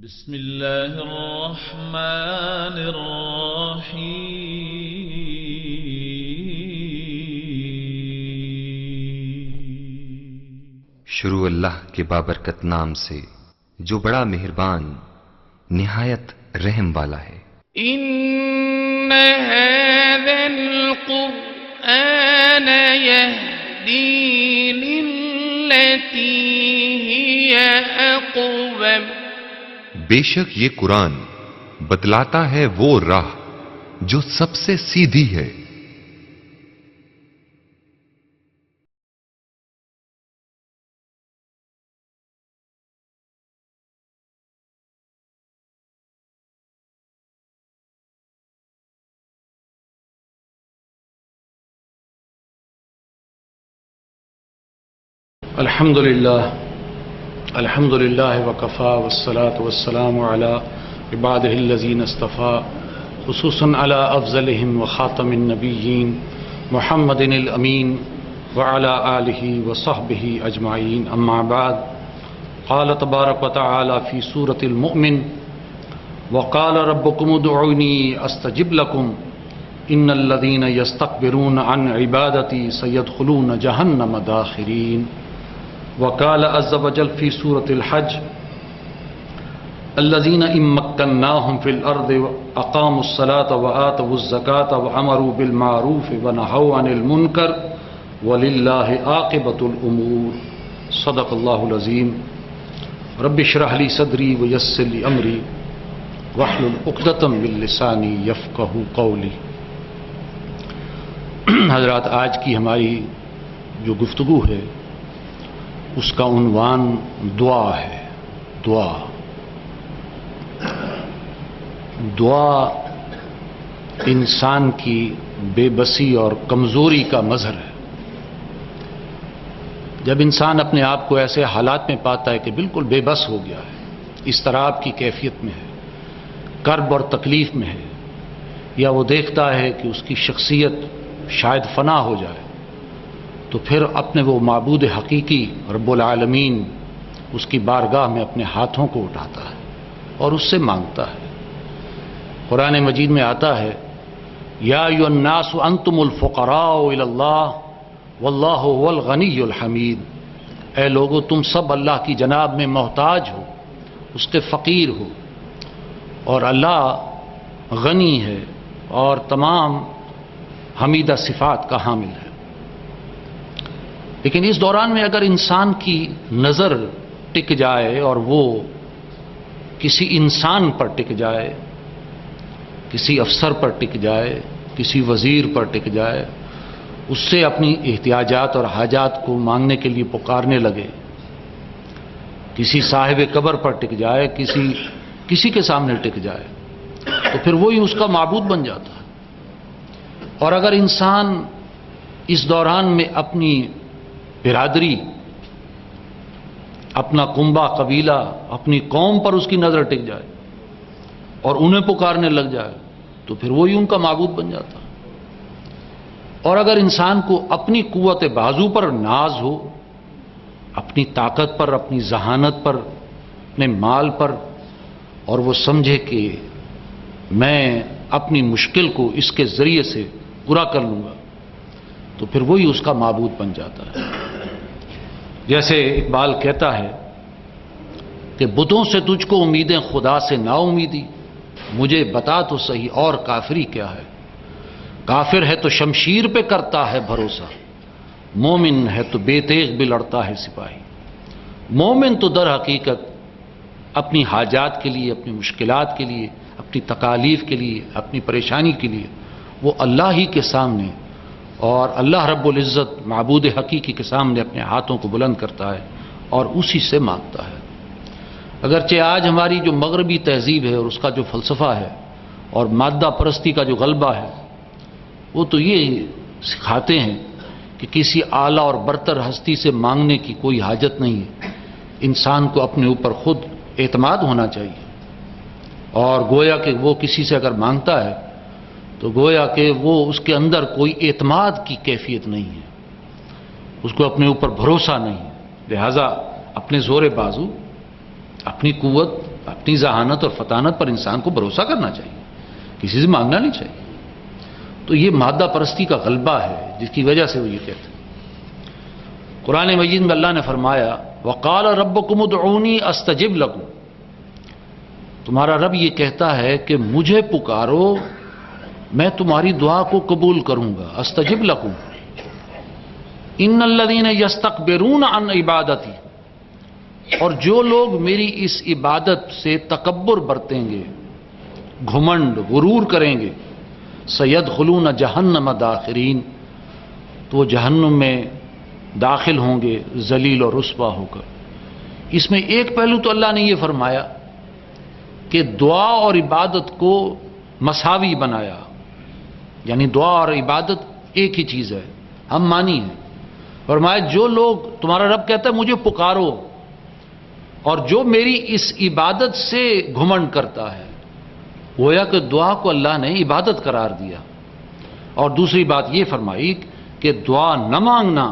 بسم الله الرحمن الرحيم شروع اللہ کے بابرکت نام سے جو بڑا مہربان نہایت رحم والا ہے۔ إن هذا القرآن يهدي للتي هي أقوم بے شک یہ قرآن بتلاتا ہے وہ راہ جو سب سے سیدھی ہے۔ الحمد للہ وکفا والصلاة والسلام علی عبادہ الذین اصطفى خصوصاً علی افضلہم وخاتم النبیین محمد الامین وعلی آلہ وصحبہ اجمعین اما بعد قال تبارک وتعالی فی سورة المؤمن وقال ربکم ادعونی استجب لکم ان الذین یستکبرون عن عبادتی سیدخلون جہنم داخرین۔ وقال عز وجل في سورة الحج الذين إن مكناهم في الأرض أقاموا الصلاة وآتوا الزكاة وأمروا بالمعروف ونهوا عن المنكر ولله عاقبة الأمور۔ صدق الله العظيم۔ رب اشرح لي صدري ويسر لي أمري واحلل عقدة من لساني يفقهوا قولي۔ حضرات، آج کی ہماری جو گفتگو ہے اس کا عنوان دعا ہے۔ دعا انسان کی بے بسی اور کمزوری کا مظہر ہے۔ جب انسان اپنے آپ کو ایسے حالات میں پاتا ہے کہ بالکل بے بس ہو گیا ہے، اضطراب کی کیفیت میں ہے، کرب اور تکلیف میں ہے، یا وہ دیکھتا ہے کہ اس کی شخصیت شاید فنا ہو جائے، تو پھر اپنے وہ معبود حقیقی رب العالمین اس کی بارگاہ میں اپنے ہاتھوں کو اٹھاتا ہے اور اس سے مانگتا ہے۔ قرآن مجید میں آتا ہے یا ایھا الناس انتم الفقراء الی اللہ واللہ هو الغنی الحمید۔ اے لوگو، تم سب اللہ کی جناب میں محتاج ہو، اس کے فقیر ہو، اور اللہ غنی ہے اور تمام حمیدہ صفات کا حامل ہے۔ لیکن اس دوران میں اگر انسان کی نظر ٹک جائے اور وہ کسی انسان پر ٹک جائے، کسی افسر پر ٹک جائے، کسی وزیر پر ٹک جائے، اس سے اپنی احتیاجات اور حاجات کو مانگنے کے لیے پکارنے لگے، کسی صاحب قبر پر ٹک جائے، کسی کے سامنے ٹک جائے، تو پھر وہی اس کا معبود بن جاتا ہے۔ اور اگر انسان اس دوران میں اپنی برادری، اپنا کنبہ قبیلہ، اپنی قوم پر اس کی نظر ٹک جائے اور انہیں پکارنے لگ جائے، تو پھر وہی ان کا معبود بن جاتا ہے۔ اور اگر انسان کو اپنی قوت بازو پر ناز ہو، اپنی طاقت پر، اپنی ذہانت پر، اپنے مال پر، اور وہ سمجھے کہ میں اپنی مشکل کو اس کے ذریعے سے پورا کر لوں گا، تو پھر وہی اس کا معبود بن جاتا ہے۔ جیسے اقبال کہتا ہے کہ بتوں سے تجھ کو امیدیں، خدا سے نا امیدی، مجھے بتا تو صحیح اور کافری کیا ہے۔ کافر ہے تو شمشیر پہ کرتا ہے بھروسہ، مومن ہے تو بے تیغ بھی لڑتا ہے سپاہی۔ مومن تو در حقیقت اپنی حاجات کے لیے، اپنی مشکلات کے لیے، اپنی تکالیف کے لیے، اپنی پریشانی کے لیے وہ اللہ ہی کے سامنے اور اللہ رب العزت معبود حقیقی کے سامنے اپنے ہاتھوں کو بلند کرتا ہے اور اسی سے مانگتا ہے۔ اگرچہ آج ہماری جو مغربی تہذیب ہے اور اس کا جو فلسفہ ہے اور مادہ پرستی کا جو غلبہ ہے، وہ تو یہ سکھاتے ہیں کہ کسی اعلیٰ اور برتر ہستی سے مانگنے کی کوئی حاجت نہیں ہے، انسان کو اپنے اوپر خود اعتماد ہونا چاہیے، اور گویا کہ وہ کسی سے اگر مانگتا ہے تو گویا کہ وہ اس کے اندر کوئی اعتماد کی کیفیت نہیں ہے، اس کو اپنے اوپر بھروسہ نہیں ہے، لہذا اپنے زور بازو اپنی قوت، اپنی ذہانت اور فطانت پر انسان کو بھروسہ کرنا چاہیے، کسی سے مانگنا نہیں چاہیے۔ تو یہ مادہ پرستی کا غلبہ ہے جس کی وجہ سے وہ یہ کہتے ہیں۔ قرآن مجید میں اللہ نے فرمایا وقال ربکم ادعونی استجب لکم، تمہارا رب یہ کہتا ہے کہ مجھے پکارو میں تمہاری دعا کو قبول کروں گا۔ استجب لکم ان الذین یستکبرون عن عبادتی، اور جو لوگ میری اس عبادت سے تکبر برتیں گے، گھمنڈ غرور کریں گے، سیدخلون جہنم داخرین، تو وہ جہنم میں داخل ہوں گے ذلیل اور رسوا ہو کر۔ اس میں ایک پہلو تو اللہ نے یہ فرمایا کہ دعا اور عبادت کو مساوی بنایا، یعنی دعا اور عبادت ایک ہی چیز ہے، ہم مانی ہیں۔ فرمایا جو لوگ، تمہارا رب کہتا ہے مجھے پکارو، اور جو میری اس عبادت سے گھمنڈ کرتا ہے، گویا کہ دعا کو اللہ نے عبادت قرار دیا۔ اور دوسری بات یہ فرمائی کہ دعا نہ مانگنا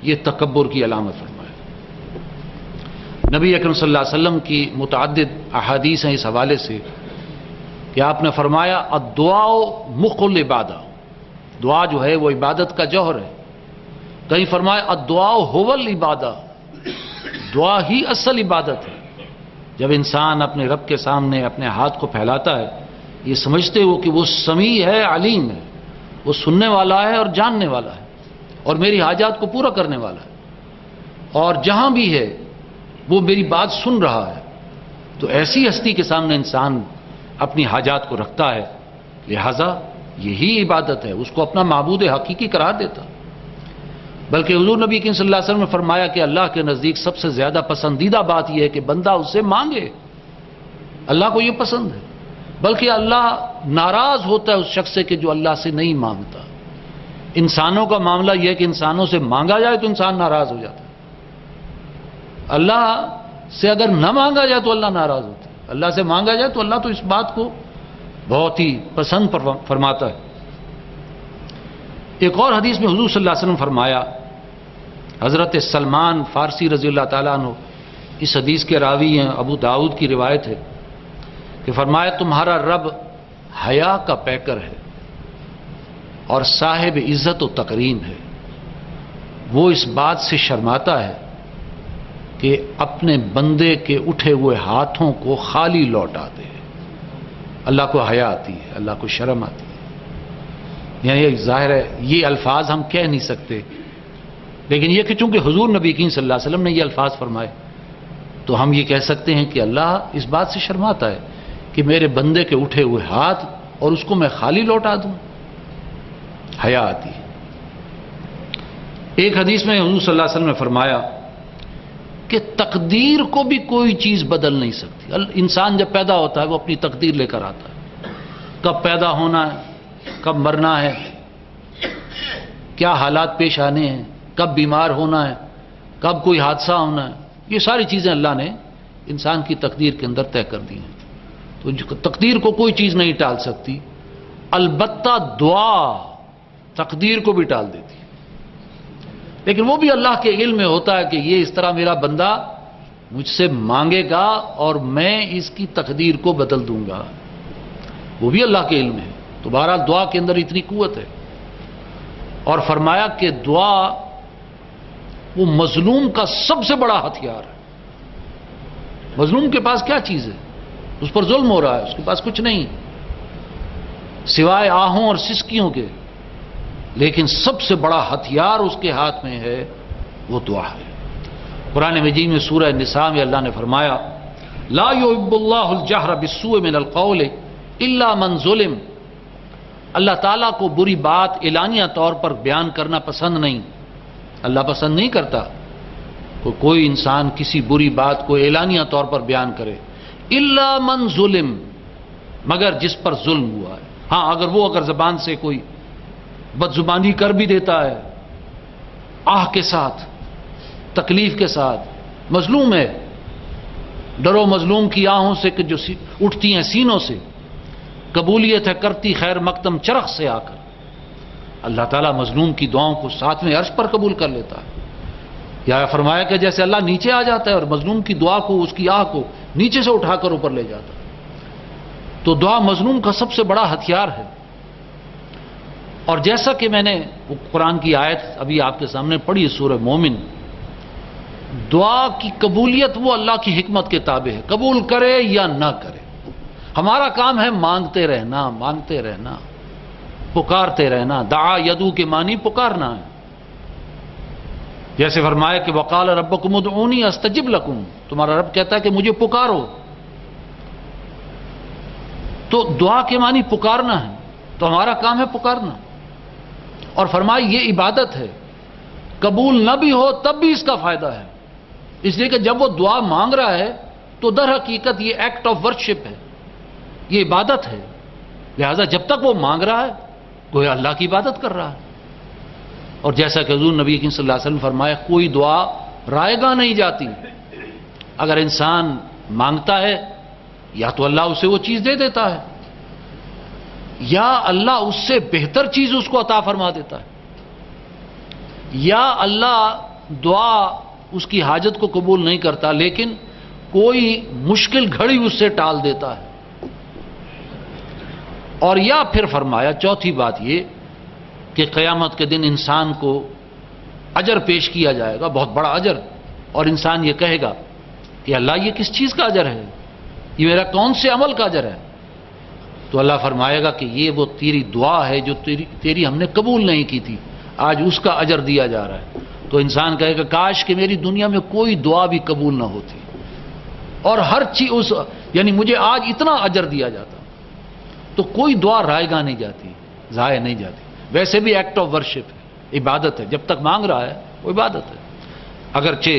یہ تکبر کی علامت فرمایا۔ نبی اکرم صلی اللہ علیہ وسلم کی متعدد احادیث ہیں اس حوالے سے کہ آپ نے فرمایا الدعاء مخ العبادہ، دعا جو ہے وہ عبادت کا جوہر ہے۔ کہیں فرمایا الدعاء هو العبادہ، دعا ہی اصل عبادت ہے۔ جب انسان اپنے رب کے سامنے اپنے ہاتھ کو پھیلاتا ہے یہ سمجھتے ہو کہ وہ سمیع ہے، علیم ہے، وہ سننے والا ہے اور جاننے والا ہے اور میری حاجات کو پورا کرنے والا ہے، اور جہاں بھی ہے وہ میری بات سن رہا ہے، تو ایسی ہستی کے سامنے انسان اپنی حاجات کو رکھتا ہے، لہذا یہی عبادت ہے، اس کو اپنا معبود حقیقی قرار دیتا۔ بلکہ حضور نبی کریم صلی اللہ علیہ وسلم نے فرمایا کہ اللہ کے نزدیک سب سے زیادہ پسندیدہ بات یہ ہے کہ بندہ اس سے مانگے، اللہ کو یہ پسند ہے۔ بلکہ اللہ ناراض ہوتا ہے اس شخص سے کہ جو اللہ سے نہیں مانگتا۔ انسانوں کا معاملہ یہ ہے کہ انسانوں سے مانگا جائے تو انسان ناراض ہو جاتا ہے، اللہ سے اگر نہ مانگا جائے تو اللہ ناراض ہوتا ہے، اللہ سے مانگا جائے تو اللہ تو اس بات کو بہت ہی پسند فرماتا ہے۔ ایک اور حدیث میں حضور صلی اللہ علیہ وسلم فرمایا، حضرت سلمان فارسی رضی اللہ تعالیٰ عنہ اس حدیث کے راوی ہیں، ابو داؤد کی روایت ہے کہ فرمایا تمہارا رب حیا کا پیکر ہے اور صاحب عزت و تکریم ہے، وہ اس بات سے شرماتا ہے کہ اپنے بندے کے اٹھے ہوئے ہاتھوں کو خالی لوٹا دے۔ اللہ کو حیا آتی ہے، اللہ کو شرم آتی ہے۔ یعنی ظاہر ہے یہ الفاظ ہم کہہ نہیں سکتے، لیکن یہ کہ چونکہ حضور نبی کریم صلی اللہ علیہ وسلم نے یہ الفاظ فرمائے تو ہم یہ کہہ سکتے ہیں کہ اللہ اس بات سے شرماتا ہے کہ میرے بندے کے اٹھے ہوئے ہاتھ اور اس کو میں خالی لوٹا دوں، حیا آتی ہے۔ ایک حدیث میں حضور صلی اللہ علیہ وسلم نے فرمایا کہ تقدیر کو بھی کوئی چیز بدل نہیں سکتی۔ انسان جب پیدا ہوتا ہے وہ اپنی تقدیر لے کر آتا ہے، کب پیدا ہونا ہے، کب مرنا ہے، کیا حالات پیش آنے ہیں، کب بیمار ہونا ہے، کب کوئی حادثہ ہونا ہے، یہ ساری چیزیں اللہ نے انسان کی تقدیر کے اندر طے کر دی ہیں۔ تو تقدیر کو کوئی چیز نہیں ٹال سکتی، البتہ دعا تقدیر کو بھی ٹال دیتی ہے، لیکن وہ بھی اللہ کے علم میں ہوتا ہے کہ یہ اس طرح میرا بندہ مجھ سے مانگے گا اور میں اس کی تقدیر کو بدل دوں گا، وہ بھی اللہ کے علم ہے۔ تو بہرحال دعا کے اندر اتنی قوت ہے۔ اور فرمایا کہ دعا وہ مظلوم کا سب سے بڑا ہتھیار ہے۔ مظلوم کے پاس کیا چیز ہے؟ اس پر ظلم ہو رہا ہے، اس کے پاس کچھ نہیں سوائے آہوں اور سسکیوں کے، لیکن سب سے بڑا ہتھیار اس کے ہاتھ میں ہے، وہ دعا ہے۔ قرآن مجید میں سورہ نساء میں اللہ نے فرمایا لا يحب اللہ الجہر بالسوء من القول الا من ظلم، اللہ تعالیٰ کو بری بات اعلانیہ طور پر بیان کرنا پسند نہیں، اللہ پسند نہیں کرتا کہ کوئی انسان کسی بری بات کو اعلانیہ طور پر بیان کرے، الا من ظلم، مگر جس پر ظلم ہوا ہے۔ ہاں اگر زبان سے کوئی بدزبانی کر بھی دیتا ہے، آہ کے ساتھ، تکلیف کے ساتھ، مظلوم ہے، ڈرو مظلوم کی آہوں سے کہ جو اٹھتی ہیں سینوں سے، قبولیت ہے کرتی خیر مقدم چرخ سے آ کر۔ اللہ تعالیٰ مظلوم کی دعاؤں کو ساتویں عرش پر قبول کر لیتا ہے۔ یا فرمایا کہ جیسے اللہ نیچے آ جاتا ہے اور مظلوم کی دعا کو، اس کی آہ کو نیچے سے اٹھا کر اوپر لے جاتا ہے، تو دعا مظلوم کا سب سے بڑا ہتھیار ہے۔ اور جیسا کہ میں نے قرآن کی آیت ابھی آپ کے سامنے پڑھی سورہ مومن، دعا کی قبولیت وہ اللہ کی حکمت کے تابع ہے، قبول کرے یا نہ کرے۔ ہمارا کام ہے مانگتے رہنا، مانگتے رہنا، پکارتے رہنا۔ دعا یدعو کے معنی پکارنا ہے۔ جیسے فرمایا کہ وقال ربکم ادعونی استجب لکم، تمہارا رب کہتا ہے کہ مجھے پکارو، تو دعا کے معنی پکارنا ہے، تو ہمارا کام ہے پکارنا۔ اور فرمایا یہ عبادت ہے، قبول نہ بھی ہو تب بھی اس کا فائدہ ہے، اس لیے کہ جب وہ دعا مانگ رہا ہے تو در حقیقت یہ ایکٹ آف ورشپ ہے، یہ عبادت ہے، لہذا جب تک وہ مانگ رہا ہے گویا اللہ کی عبادت کر رہا ہے۔ اور جیسا کہ حضور نبی کریم صلی اللہ علیہ وسلم فرمایا کوئی دعا رائے گاہ نہیں جاتی، اگر انسان مانگتا ہے یا تو اللہ اسے وہ چیز دے دیتا ہے یا اللہ اس سے بہتر چیز اس کو عطا فرما دیتا ہے، یا اللہ دعا اس کی حاجت کو قبول نہیں کرتا لیکن کوئی مشکل گھڑی اس سے ٹال دیتا ہے۔ اور یا پھر فرمایا چوتھی بات یہ کہ قیامت کے دن انسان کو اجر پیش کیا جائے گا، بہت بڑا اجر، اور انسان یہ کہے گا کہ اللہ یہ کس چیز کا اجر ہے، یہ میرا کون سے عمل کا اجر ہے؟ تو اللہ فرمائے گا کہ یہ وہ تیری دعا ہے جو تیری ہم نے قبول نہیں کی تھی، آج اس کا اجر دیا جا رہا ہے۔ تو انسان کہے گا کاش کہ میری دنیا میں کوئی دعا بھی قبول نہ ہوتی اور ہر چیز یعنی مجھے آج اتنا اجر دیا جاتا۔ تو کوئی دعا رائے گاہ نہیں جاتی، ضائع نہیں جاتی۔ ویسے بھی ایکٹ آف ورشپ ہے، عبادت ہے، جب تک مانگ رہا ہے وہ عبادت ہے، اگرچہ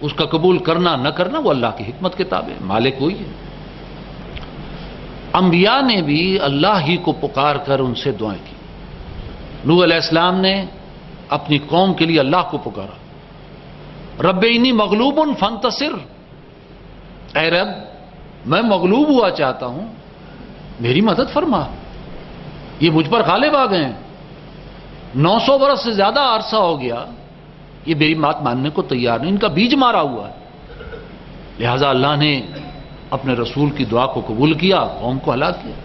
اس کا قبول کرنا نہ کرنا وہ اللہ کی حکمت کے تابع ہے، مالک وہی ہے۔ انبیاء نے بھی اللہ ہی کو پکار کر ان سے دعائیں کی۔ نوح علیہ السلام نے اپنی قوم کے لیے اللہ کو پکارا، رب انی مغلوب فانتصر، اے رب میں مغلوب ہوا چاہتا ہوں، میری مدد فرما، یہ مجھ پر غالب آ گئے ہیں، 900 برس سے زیادہ عرصہ ہو گیا، یہ میری بات ماننے کو تیار نہیں، ان کا بیج مارا ہوا ہے۔ لہذا اللہ نے اپنے رسول کی دعا کو قبول کیا، قوم کو ہلاک کیا۔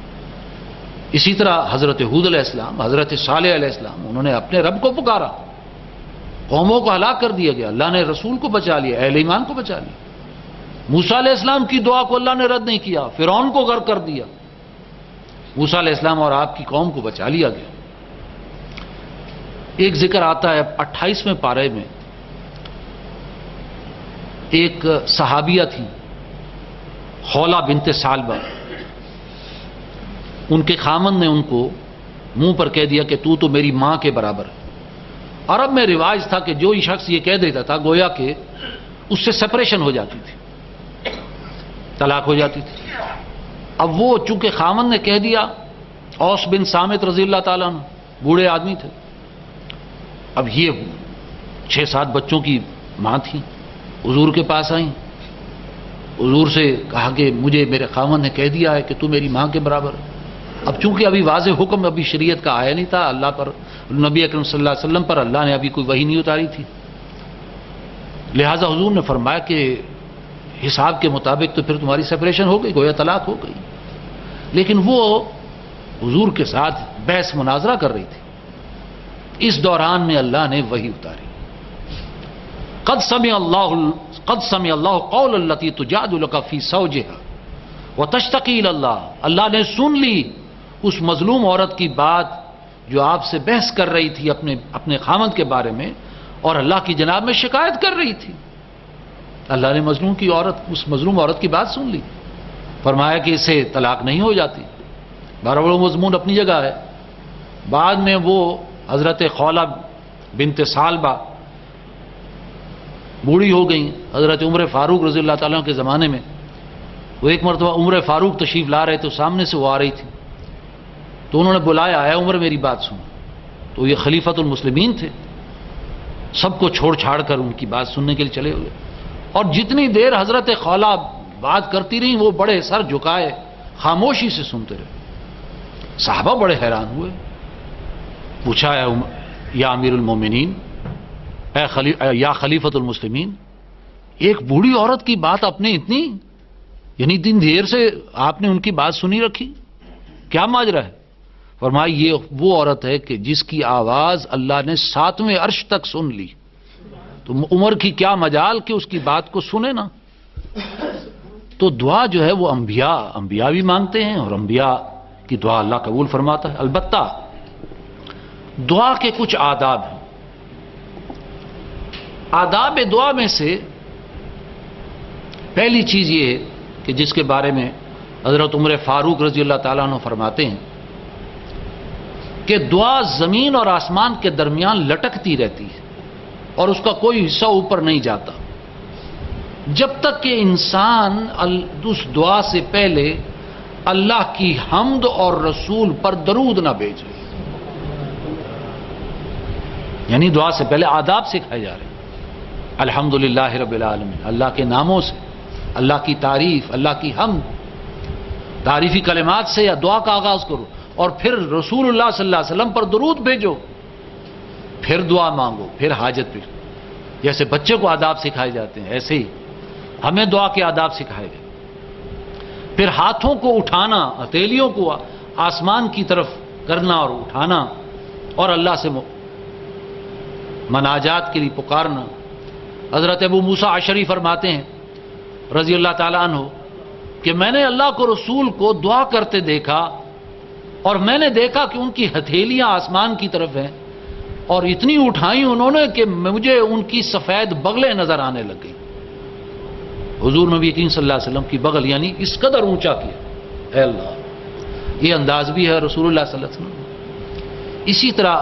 اسی طرح حضرت ہود علیہ السلام، حضرت صالح علیہ السلام، انہوں نے اپنے رب کو پکارا، قوموں کو ہلاک کر دیا گیا، اللہ نے رسول کو بچا لیا، اہل ایمان کو بچا لیا۔ موسیٰ علیہ السلام کی دعا کو اللہ نے رد نہیں کیا، فرعون کو غرق کر دیا، موسیٰ علیہ السلام اور آپ کی قوم کو بچا لیا گیا۔ ایک ذکر آتا ہے 28ویں پارے میں، ایک صحابیہ تھی خولہ بنت ثعلبہ، ان کے خامن نے ان کو منہ پر کہہ دیا کہ تو میری ماں کے برابر ہے۔ عرب میں رواج تھا کہ جو شخص یہ کہہ دیتا تھا گویا کہ اس سے سپریشن ہو جاتی تھی، طلاق ہو جاتی تھی۔ اب وہ چونکہ خامن نے کہہ دیا، اوس بن صامت رضی اللہ تعالیٰ عنہ بوڑھے آدمی تھے، اب یہ 6-7 بچوں کی ماں تھی، حضور کے پاس آئیں، حضور سے کہا کہ مجھے میرے خامن نے کہہ دیا ہے کہ تو میری ماں کے برابر ہے۔ اب چونکہ ابھی واضح حکم ابھی شریعت کا آیا نہیں تھا، اللہ پر، نبی اکرم صلی اللہ علیہ وسلم پر اللہ نے ابھی کوئی وحی نہیں اتاری تھی، لہٰذا حضور نے فرمایا کہ حساب کے مطابق تو پھر تمہاری سپریشن ہو گئی، گویا طلاق ہو گئی۔ لیکن وہ حضور کے ساتھ بحث مناظرہ کر رہی تھی، اس دوران میں اللہ نے وحی اتاری، قد سمع اللہ قول التی تجادلک فی زوجہا وتشتکی الی اللہ، اللہ نے سن لی اس مظلوم عورت کی بات جو آپ سے بحث کر رہی تھی اپنے خامند کے بارے میں اور اللہ کی جناب میں شکایت کر رہی تھی۔ اللہ نے اس مظلوم عورت کی بات سن لی، فرمایا کہ اسے طلاق نہیں ہو جاتی۔ بہرحال وہ مضمون اپنی جگہ ہے۔ بعد میں وہ حضرت خولہ بنت ثعلبہ بوڑھی ہو گئیں، حضرت عمر فاروق رضی اللہ تعالیٰ کے زمانے میں وہ ایک مرتبہ عمر فاروق تشریف لا رہے تو سامنے سے وہ آ رہی تھی، تو انہوں نے بلایا، آیا عمر میری بات سن، تو یہ خلیفۃ المسلمین تھے، سب کو چھوڑ چھاڑ کر ان کی بات سننے کے لیے چلے ہوئے، اور جتنی دیر حضرت خولہ بات کرتی رہیں وہ بڑے سر جھکائے خاموشی سے سنتے رہے۔ صحابہ بڑے حیران ہوئے، پوچھا یا امیر المومنین، یا خلیفۃ المسلمین، ایک بوڑھی عورت کی بات آپ نے اتنی، یعنی اتنی دیر سے آپ نے ان کی بات سنی رکھی، کیا ماجرا ہے؟ فرمایا یہ وہ عورت ہے کہ جس کی آواز اللہ نے 7ویں عرش تک سن لی، تو عمر کی کیا مجال کہ اس کی بات کو سنے نا۔ تو دعا جو ہے وہ انبیاء بھی مانگتے ہیں، اور انبیاء کی دعا اللہ قبول فرماتا ہے۔ البتہ دعا کے کچھ آداب ہیں۔ آداب دعا میں سے پہلی چیز یہ ہے کہ جس کے بارے میں حضرت عمر فاروق رضی اللہ تعالیٰ عنہ فرماتے ہیں کہ دعا زمین اور آسمان کے درمیان لٹکتی رہتی ہے اور اس کا کوئی حصہ اوپر نہیں جاتا جب تک کہ انسان اس دعا سے پہلے اللہ کی حمد اور رسول پر درود نہ بھیجے۔ یعنی دعا سے پہلے آداب سکھائے جا رہے ہیں۔ الحمدللہ رب العالمین، اللہ کے ناموں سے، اللہ کی تعریف، اللہ کی حمد، تعریفی کلمات سے یا دعا کا آغاز کرو، اور پھر رسول اللہ صلی اللہ علیہ وسلم پر درود بھیجو، پھر دعا مانگو، پھر حاجت پہ۔ جیسے بچے کو آداب سکھائے جاتے ہیں، ایسے ہی ہمیں دعا کے آداب سکھائے گئے۔ پھر ہاتھوں کو اٹھانا، ہتھیلیوں کو آسمان کی طرف کرنا اور اٹھانا، اور اللہ سے مناجات کے لیے پکارنا۔ حضرت ابو موسیٰ اشعری فرماتے ہیں رضی اللہ تعالیٰ عنہ کہ میں نے اللہ کو رسول کو دعا کرتے دیکھا، اور میں نے دیکھا کہ ان کی ہتھیلیاں آسمان کی طرف ہیں، اور اتنی اٹھائی انہوں نے کہ مجھے ان کی سفید بغلیں نظر آنے لگ گئی۔ حضور نبی کریم صلی اللہ علیہ وسلم کی بغل یعنی اس قدر اونچا کیا، اے اللہ۔ یہ انداز بھی ہے رسول اللہ صلی اللہ علیہ وسلم۔ اسی طرح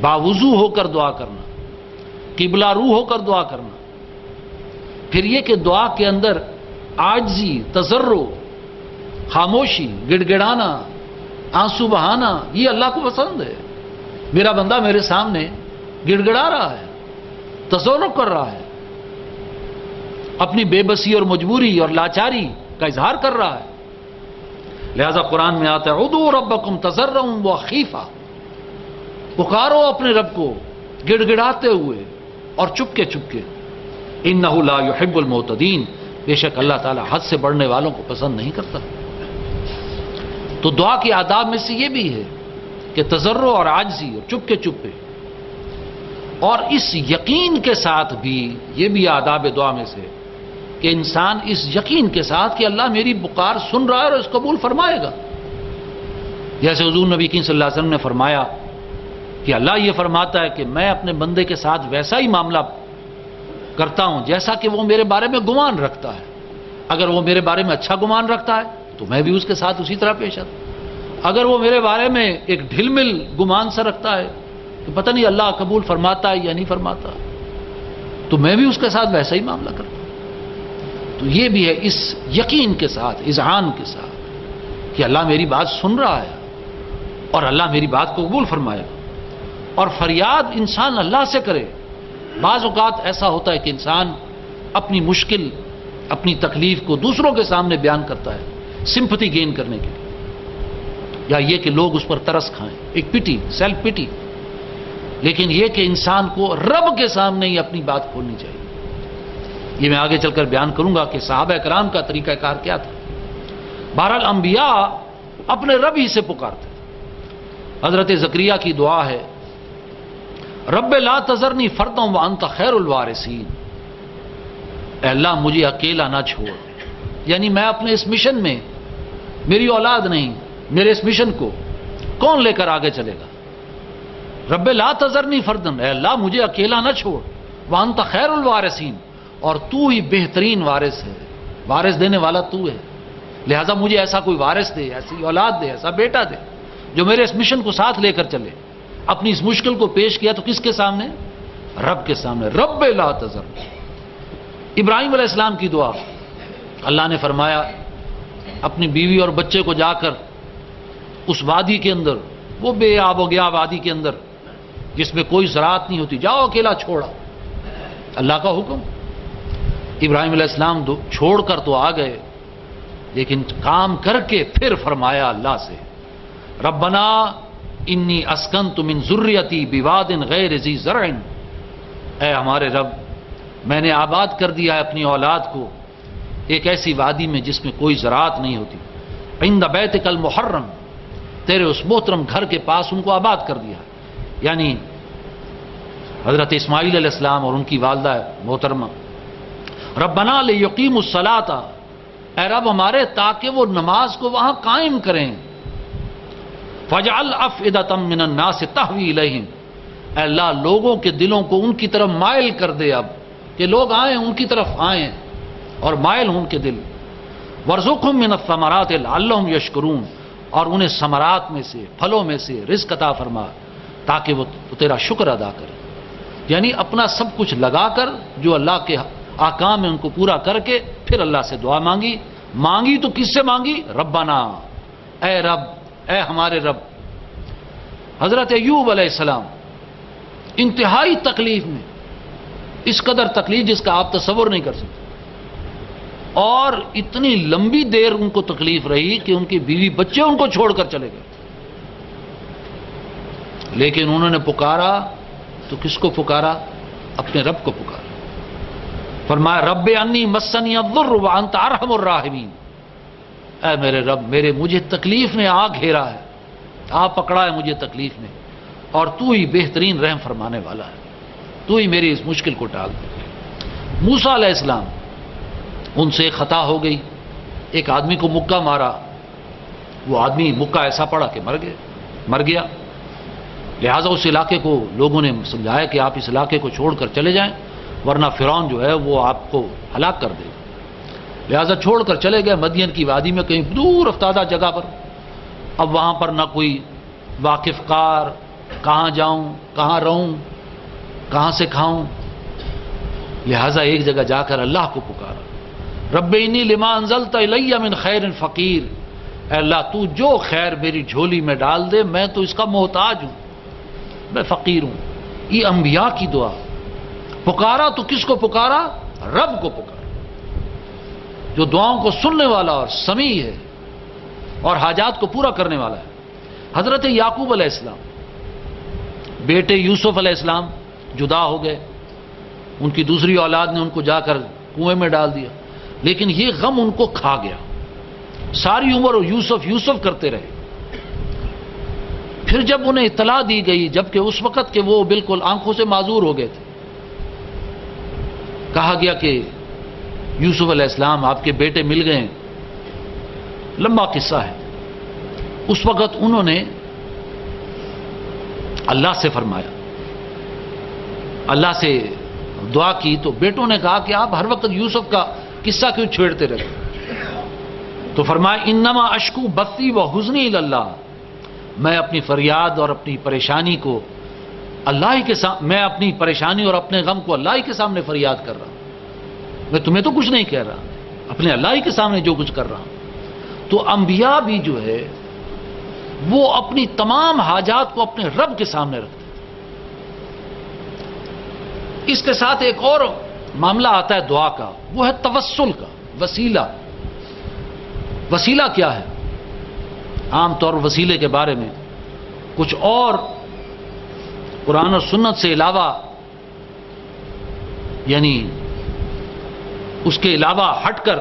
باوضو ہو کر دعا کرنا، قبلہ رو ہو کر دعا کرنا۔ پھر یہ کہ دعا کے اندر عاجزی، تضرع، خاموشی، گڑ گڑانا، آنسو بہانا، یہ اللہ کو پسند ہے۔ میرا بندہ میرے سامنے گڑ گڑا رہا ہے، تضرع کر رہا ہے، اپنی بے بسی اور مجبوری اور لاچاری کا اظہار کر رہا ہے۔ لہذا قرآن میں آتا ہے ادعوا ربکم تضرعا وخیفا، پکارو اپنے رب کو گڑ گڑاتے ہوئے اور چپکے چپکے۔ انہ لا یحب المعتدین، بے شک اللہ تعالیٰ حد سے بڑھنے والوں کو پسند نہیں کرتا۔ تو دعا کے آداب میں سے یہ بھی ہے کہ تضرع اور عاجزی اور چپکے چپکے، اور اس یقین کے ساتھ بھی، یہ بھی آداب دعا میں سے کہ انسان اس یقین کے ساتھ کہ اللہ میری پکار سن رہا ہے اور اس قبول فرمائے گا۔ جیسے حضور نبی کریم صلی اللہ علیہ وسلم نے فرمایا کہ اللہ یہ فرماتا ہے کہ میں اپنے بندے کے ساتھ ویسا ہی معاملہ کرتا ہوں جیسا کہ وہ میرے بارے میں گمان رکھتا ہے۔ اگر وہ میرے بارے میں اچھا گمان رکھتا ہے تو میں بھی اس کے ساتھ اسی طرح پیش آتا ہوں۔ اگر وہ میرے بارے میں ایک ڈھل مل گمان سا رکھتا ہے کہ پتہ نہیں اللہ قبول فرماتا ہے یا نہیں فرماتا، تو میں بھی اس کے ساتھ ویسا ہی معاملہ کرتا ہوں۔ تو یہ بھی ہے اس یقین کے ساتھ، اذعان کے ساتھ کہ اللہ میری بات سن رہا ہے اور اللہ میری بات کو قبول فرمائے گا۔ اور فریاد انسان اللہ سے کرے۔ بعض اوقات ایسا ہوتا ہے کہ انسان اپنی مشکل، اپنی تکلیف کو دوسروں کے سامنے بیان کرتا ہے سمپتھی گین کرنے کے لیے، یا یہ کہ لوگ اس پر ترس کھائیں، ایک پٹی، سیلف پٹی۔ لیکن یہ کہ انسان کو رب کے سامنے ہی اپنی بات کھولنی چاہیے۔ یہ میں آگے چل کر بیان کروں گا کہ صحابہ کرام کا طریقہ کار کیا تھا۔ بہرحال انبیاء اپنے رب ہی سے پکارتے۔ حضرت زکریا کی دعا ہے رب لا تذرنی فردا وانت خیر الوارثین، اے اللہ مجھے اکیلا نہ چھوڑ، یعنی میں اپنے اس مشن میں، میری اولاد نہیں، میرے اس مشن کو کون لے کر آگے چلے گا؟ رب لا تذرنی فردا، اے اللہ مجھے اکیلا نہ چھوڑ، وانت خیر الوارثین، اور تو ہی بہترین وارث ہے، وارث دینے والا تو ہے، لہذا مجھے ایسا کوئی وارث دے، ایسی اولاد دے، ایسا بیٹا دے جو میرے اس مشن کو ساتھ لے کر چلے۔ اپنی اس مشکل کو پیش کیا تو کس کے سامنے؟ رب کے سامنے۔ رب لا تذرنی۔ ابراہیم علیہ السلام کی دعا، اللہ نے فرمایا اپنی بیوی اور بچے کو جا کر اس وادی کے اندر، وہ بے آب و گیا وادی کے اندر جس میں کوئی زراعت نہیں ہوتی، جاؤ اکیلا چھوڑا، اللہ کا حکم۔ ابراہیم علیہ السلام چھوڑ کر تو آ گئے، لیکن کام کر کے پھر فرمایا اللہ سے ربنا انی اسکنت من ذریتی بواد غیر ذی زرع، اے ہمارے رب، میں نے آباد کر دیا ہے اپنی اولاد کو ایک ایسی وادی میں جس میں کوئی زراعت نہیں ہوتی، عند بیتک المحرم، تیرے اس محترم گھر کے پاس ان کو آباد کر دیا ہے، یعنی حضرت اسماعیل علیہ السلام اور ان کی والدہ محترمہ۔ ربنا لیقیموا الصلاۃ، اے رب ہمارے تاکہ وہ نماز کو وہاں قائم کریں۔ فاجعل افئدۃ من الناس تہوی الیہم، اے اللہ لوگوں کے دلوں کو ان کی طرف مائل کر دے، اب کہ لوگ آئیں ان کی طرف آئیں اور مائل ہوں ان کے دل۔ وارزقہم من الثمرات لعلہم یشکرون، اور انہیں ثمرات میں سے، پھلوں میں سے رزق عطا فرما تاکہ وہ تیرا شکر ادا کرے، یعنی اپنا سب کچھ لگا کر جو اللہ کے احکام ہیں ان کو پورا کر کے پھر اللہ سے دعا مانگی تو کس سے مانگی؟ ربنا، اے رب، اے ہمارے رب۔ حضرت ایوب علیہ السلام انتہائی تکلیف میں، اس قدر تکلیف جس کا آپ تصور نہیں کر سکتے، اور اتنی لمبی دیر ان کو تکلیف رہی کہ ان کی بیوی بچے ان کو چھوڑ کر چلے گئے، لیکن انہوں نے پکارا تو کس کو پکارا؟ اپنے رب کو پکارا۔ فرمایا رب انی مسنی الضر وانت ارحم الراحمین، اے میرے رب، مجھے تکلیف نے آ گھیرا ہے، آ پکڑا ہے مجھے تکلیف نے، اور تو ہی بہترین رحم فرمانے والا ہے، تو ہی میری اس مشکل کو ٹال دے۔ موسیٰ علیہ السلام، ان سے ایک خطا ہو گئی، ایک آدمی کو مکہ مارا، وہ آدمی مکہ ایسا پڑا کہ مر گیا، لہٰذا اس علاقے کو لوگوں نے سمجھایا کہ آپ اس علاقے کو چھوڑ کر چلے جائیں ورنہ فرعون جو ہے وہ آپ کو ہلاک کر دے گا، لہٰذا چھوڑ کر چلے گئے مدین کی وادی میں کہیں دور افتادہ جگہ پر۔ اب وہاں پر نہ کوئی واقف کار، کہاں جاؤں، کہاں رہوں، کہاں سے کھاؤں، لہٰذا ایک جگہ جا کر اللہ کو پکارا، رب انی لما انزلت الی من خیر فقیر، اے اللہ تو جو خیر میری جھولی میں ڈال دے میں تو اس کا محتاج ہوں، میں فقیر ہوں۔ یہ انبیاء کی دعا، پکارا تو کس کو پکارا؟ رب کو پکارا، جو دعاؤں کو سننے والا اور سمیع ہے اور حاجات کو پورا کرنے والا ہے۔ حضرت یعقوب علیہ السلام، بیٹے یوسف علیہ السلام جدا ہو گئے، ان کی دوسری اولاد نے ان کو جا کر کنویں میں ڈال دیا، لیکن یہ غم ان کو کھا گیا، ساری عمر وہ یوسف یوسف کرتے رہے۔ پھر جب انہیں اطلاع دی گئی، جبکہ اس وقت کہ وہ بالکل آنکھوں سے معذور ہو گئے تھے، کہا گیا کہ یوسف علیہ السلام آپ کے بیٹے مل گئے، لمبا قصہ ہے۔ اس وقت انہوں نے اللہ سے فرمایا، اللہ سے دعا کی، تو بیٹوں نے کہا کہ آپ ہر وقت یوسف کا قصہ کیوں چھیڑتے رہتے؟ تو فرمایا انما اشکو بثی و حزنی اللہ، میں اپنی فریاد اور اپنی پریشانی کو اللہ ہی کے سامنے، میں اپنی پریشانی اور اپنے غم کو اللہ ہی کے سامنے فریاد کر رہا ہوں، میں تمہیں تو کچھ نہیں کہہ رہا، اپنے اللہ ہی کے سامنے جو کچھ کر رہا ہوں۔ تو انبیاء بھی جو ہے وہ اپنی تمام حاجات کو اپنے رب کے سامنے رکھتے ہیں۔ اس کے ساتھ ایک اور معاملہ آتا ہے دعا کا، وہ ہے توسل کا وسیلہ۔ وسیلہ کیا ہے؟ عام طور وسیلے کے بارے میں کچھ اور قرآن اور سنت سے علاوہ، یعنی اس کے علاوہ ہٹ کر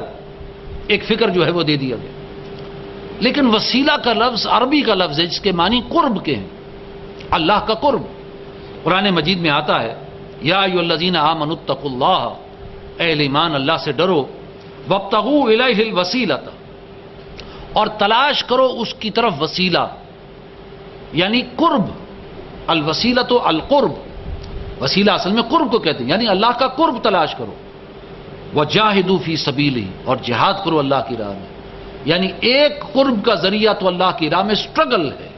ایک فکر جو ہے وہ دے دیا گیا، لیکن وسیلہ کا لفظ عربی کا لفظ ہے جس کے معنی قرب کے ہیں، اللہ کا قرب۔ قرآن مجید میں آتا ہے یا ایھا الذین آمنوا اتقوا اللہ، اے ایمان اللہ سے ڈرو، وابتغوا الیہ الوسیلۃ، اور تلاش کرو اس کی طرف وسیلہ، یعنی قرب۔ الوسیلۃ القرب، وسیلہ اصل میں قرب کو کہتے ہیں، یعنی اللہ کا قرب تلاش کرو۔ وجاہدوا فی سبیلہ، اور جہاد کرو اللہ کی راہ میں، یعنی ایک قرب کا ذریعہ تو اللہ کی راہ میں سٹرگل ہے،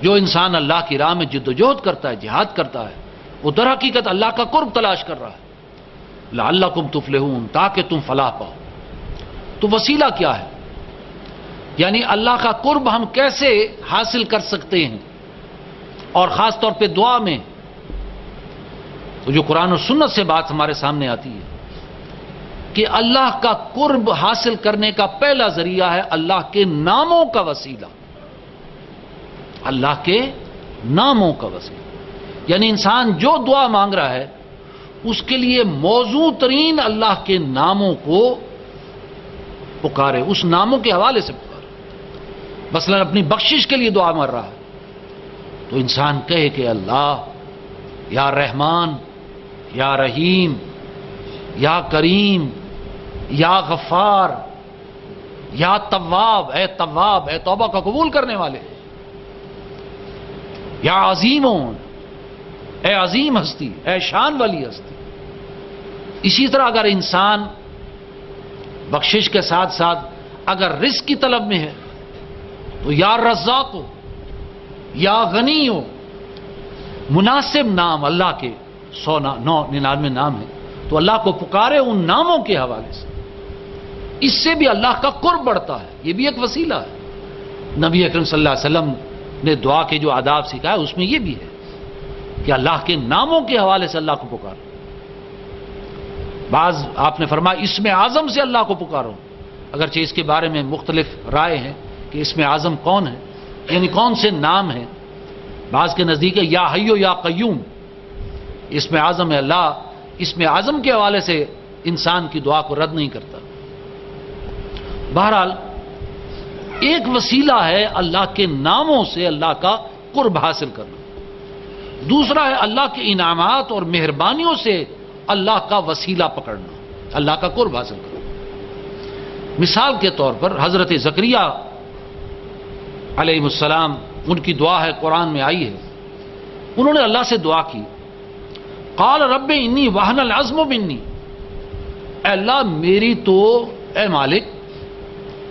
جو انسان اللہ کی راہ میں جد و جہد کرتا ہے، جہاد کرتا ہے، وہ در حقیقت اللہ کا قرب تلاش کر رہا ہے، لعلکم تفلحون، تاکہ تم فلاح پاؤ۔ تو وسیلہ کیا ہے؟ یعنی اللہ کا قرب ہم کیسے حاصل کر سکتے ہیں، اور خاص طور پہ دعا میں تو جو قرآن و سنت سے بات ہمارے سامنے آتی ہے کہ اللہ کا قرب حاصل کرنے کا پہلا ذریعہ ہے اللہ کے ناموں کا وسیلہ، اللہ کے ناموں کا وسیلہ، یعنی انسان جو دعا مانگ رہا ہے اس کے لیے موزوں ترین اللہ کے ناموں کو پکارے، اس ناموں کے حوالے سے پکارے۔ مثلا اپنی بخشش کے لیے دعا مر رہا ہے تو انسان کہے کہ اللہ یا رحمان یا رحیم یا کریم یا غفار یا تواب، اے تواب، اے توبہ کا قبول کرنے والے، یا عظیمون، اے عظیم ہستی، اے شان والی ہستی۔ اسی طرح اگر انسان بخشش کے ساتھ ساتھ اگر رزق کی طلب میں ہے تو یا رزاق ہو یا غنی ہو، مناسب نام اللہ کے 199 نام ہیں، تو اللہ کو پکارے ان ناموں کے حوالے سے۔ اس سے بھی اللہ کا قرب بڑھتا ہے، یہ بھی ایک وسیلہ ہے۔ نبی اکرم صلی اللہ علیہ وسلم نے دعا کے جو آداب سکھائے اس میں یہ بھی ہے کہ اللہ کے ناموں کے حوالے سے اللہ کو پکارو۔ بعض آپ نے فرمایا اسم اعظم سے اللہ کو پکارو، اگرچہ اس کے بارے میں مختلف رائے ہیں کہ اسم اعظم کون ہے، یعنی کون سے نام ہیں۔ بعض کے نزدیک ہے یا حیو یا قیوم، اسم اعظم ہے اللہ، اسم اعظم کے حوالے سے انسان کی دعا کو رد نہیں کرتا۔ بہرحال ایک وسیلہ ہے اللہ کے ناموں سے اللہ کا قرب حاصل کرنا، دوسرا ہے اللہ کے انعامات اور مہربانیوں سے اللہ کا وسیلہ پکڑنا، اللہ کا قرب حاصل کرنا۔ مثال کے طور پر حضرت زکریا علیہ السلام، ان کی دعا ہے قرآن میں آئی ہے، انہوں نے اللہ سے دعا کی، قال رب انی وہن العظم منی، اے اللہ میری تو، اے مالک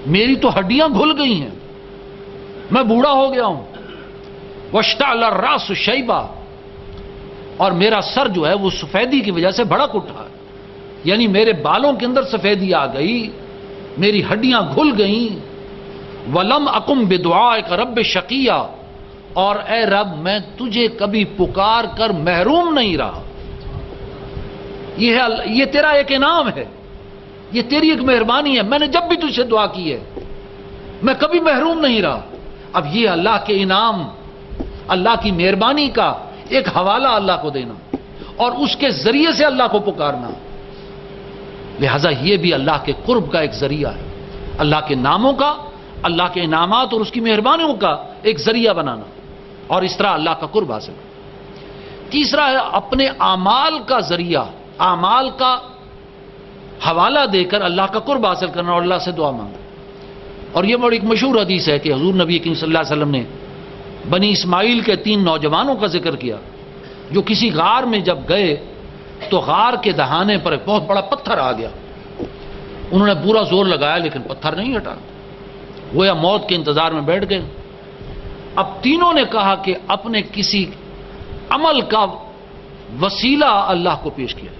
میری تو ہڈیاں گھل گئی ہیں، میں بوڑھا ہو گیا ہوں، واشتعل الراس شیبا، اور میرا سر جو ہے وہ سفیدی کی وجہ سے بھڑک اٹھا ہے، یعنی میرے بالوں کے اندر سفیدی آ گئی، میری ہڈیاں گھل گئیں، ولم اکم بدعائک رب شقیہ، اور اے رب میں تجھے کبھی پکار کر محروم نہیں رہا۔ یہ تیرا ایک انعام ہے، یہ تیری ایک مہربانی ہے، میں نے جب بھی تجھ سے دعا کی ہے میں کبھی محروم نہیں رہا۔ اب یہ اللہ کے انعام، اللہ کی مہربانی کا ایک حوالہ اللہ کو دینا اور اس کے ذریعے سے اللہ کو پکارنا، لہذا یہ بھی اللہ کے قرب کا ایک ذریعہ ہے، اللہ کے ناموں کا، اللہ کے انعامات اور اس کی مہربانیوں کا ایک ذریعہ بنانا، اور اس طرح اللہ کا قرب حاصل کرنا۔ تیسرا ہے اپنے اعمال کا ذریعہ، اعمال کا حوالہ دے کر اللہ کا قرب حاصل کرنا اور اللہ سے دعا مانگنا۔ اور یہ بڑی ایک مشہور حدیث ہے کہ حضور نبی کریم صلی اللہ علیہ وسلم نے بنی اسماعیل کے 3 نوجوانوں کا ذکر کیا جو کسی غار میں جب گئے تو غار کے دہانے پر ایک بہت بڑا پتھر آ گیا، انہوں نے پورا زور لگایا لیکن پتھر نہیں ہٹا، گویا موت کے انتظار میں بیٹھ گئے۔ اب تینوں نے کہا کہ اپنے کسی عمل کا وسیلہ اللہ کو پیش کیا،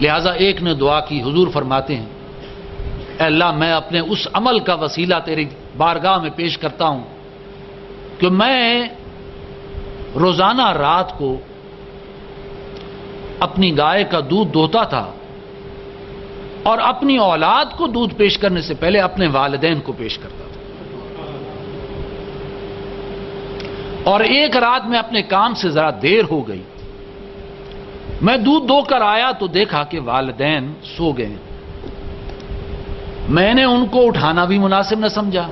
لہذا ایک نے دعا کی، حضور فرماتے ہیں اے اللہ میں اپنے اس عمل کا وسیلہ تیری بارگاہ میں پیش کرتا ہوں کہ میں روزانہ رات کو اپنی گائے کا دودھ دوہتا تھا اور اپنی اولاد کو دودھ پیش کرنے سے پہلے اپنے والدین کو پیش کرتا تھا، اور ایک رات میں اپنے کام سے ذرا دیر ہو گئی، میں دودھ دو کر آیا تو دیکھا کہ والدین سو گئے، میں نے ان کو اٹھانا بھی مناسب نہ سمجھا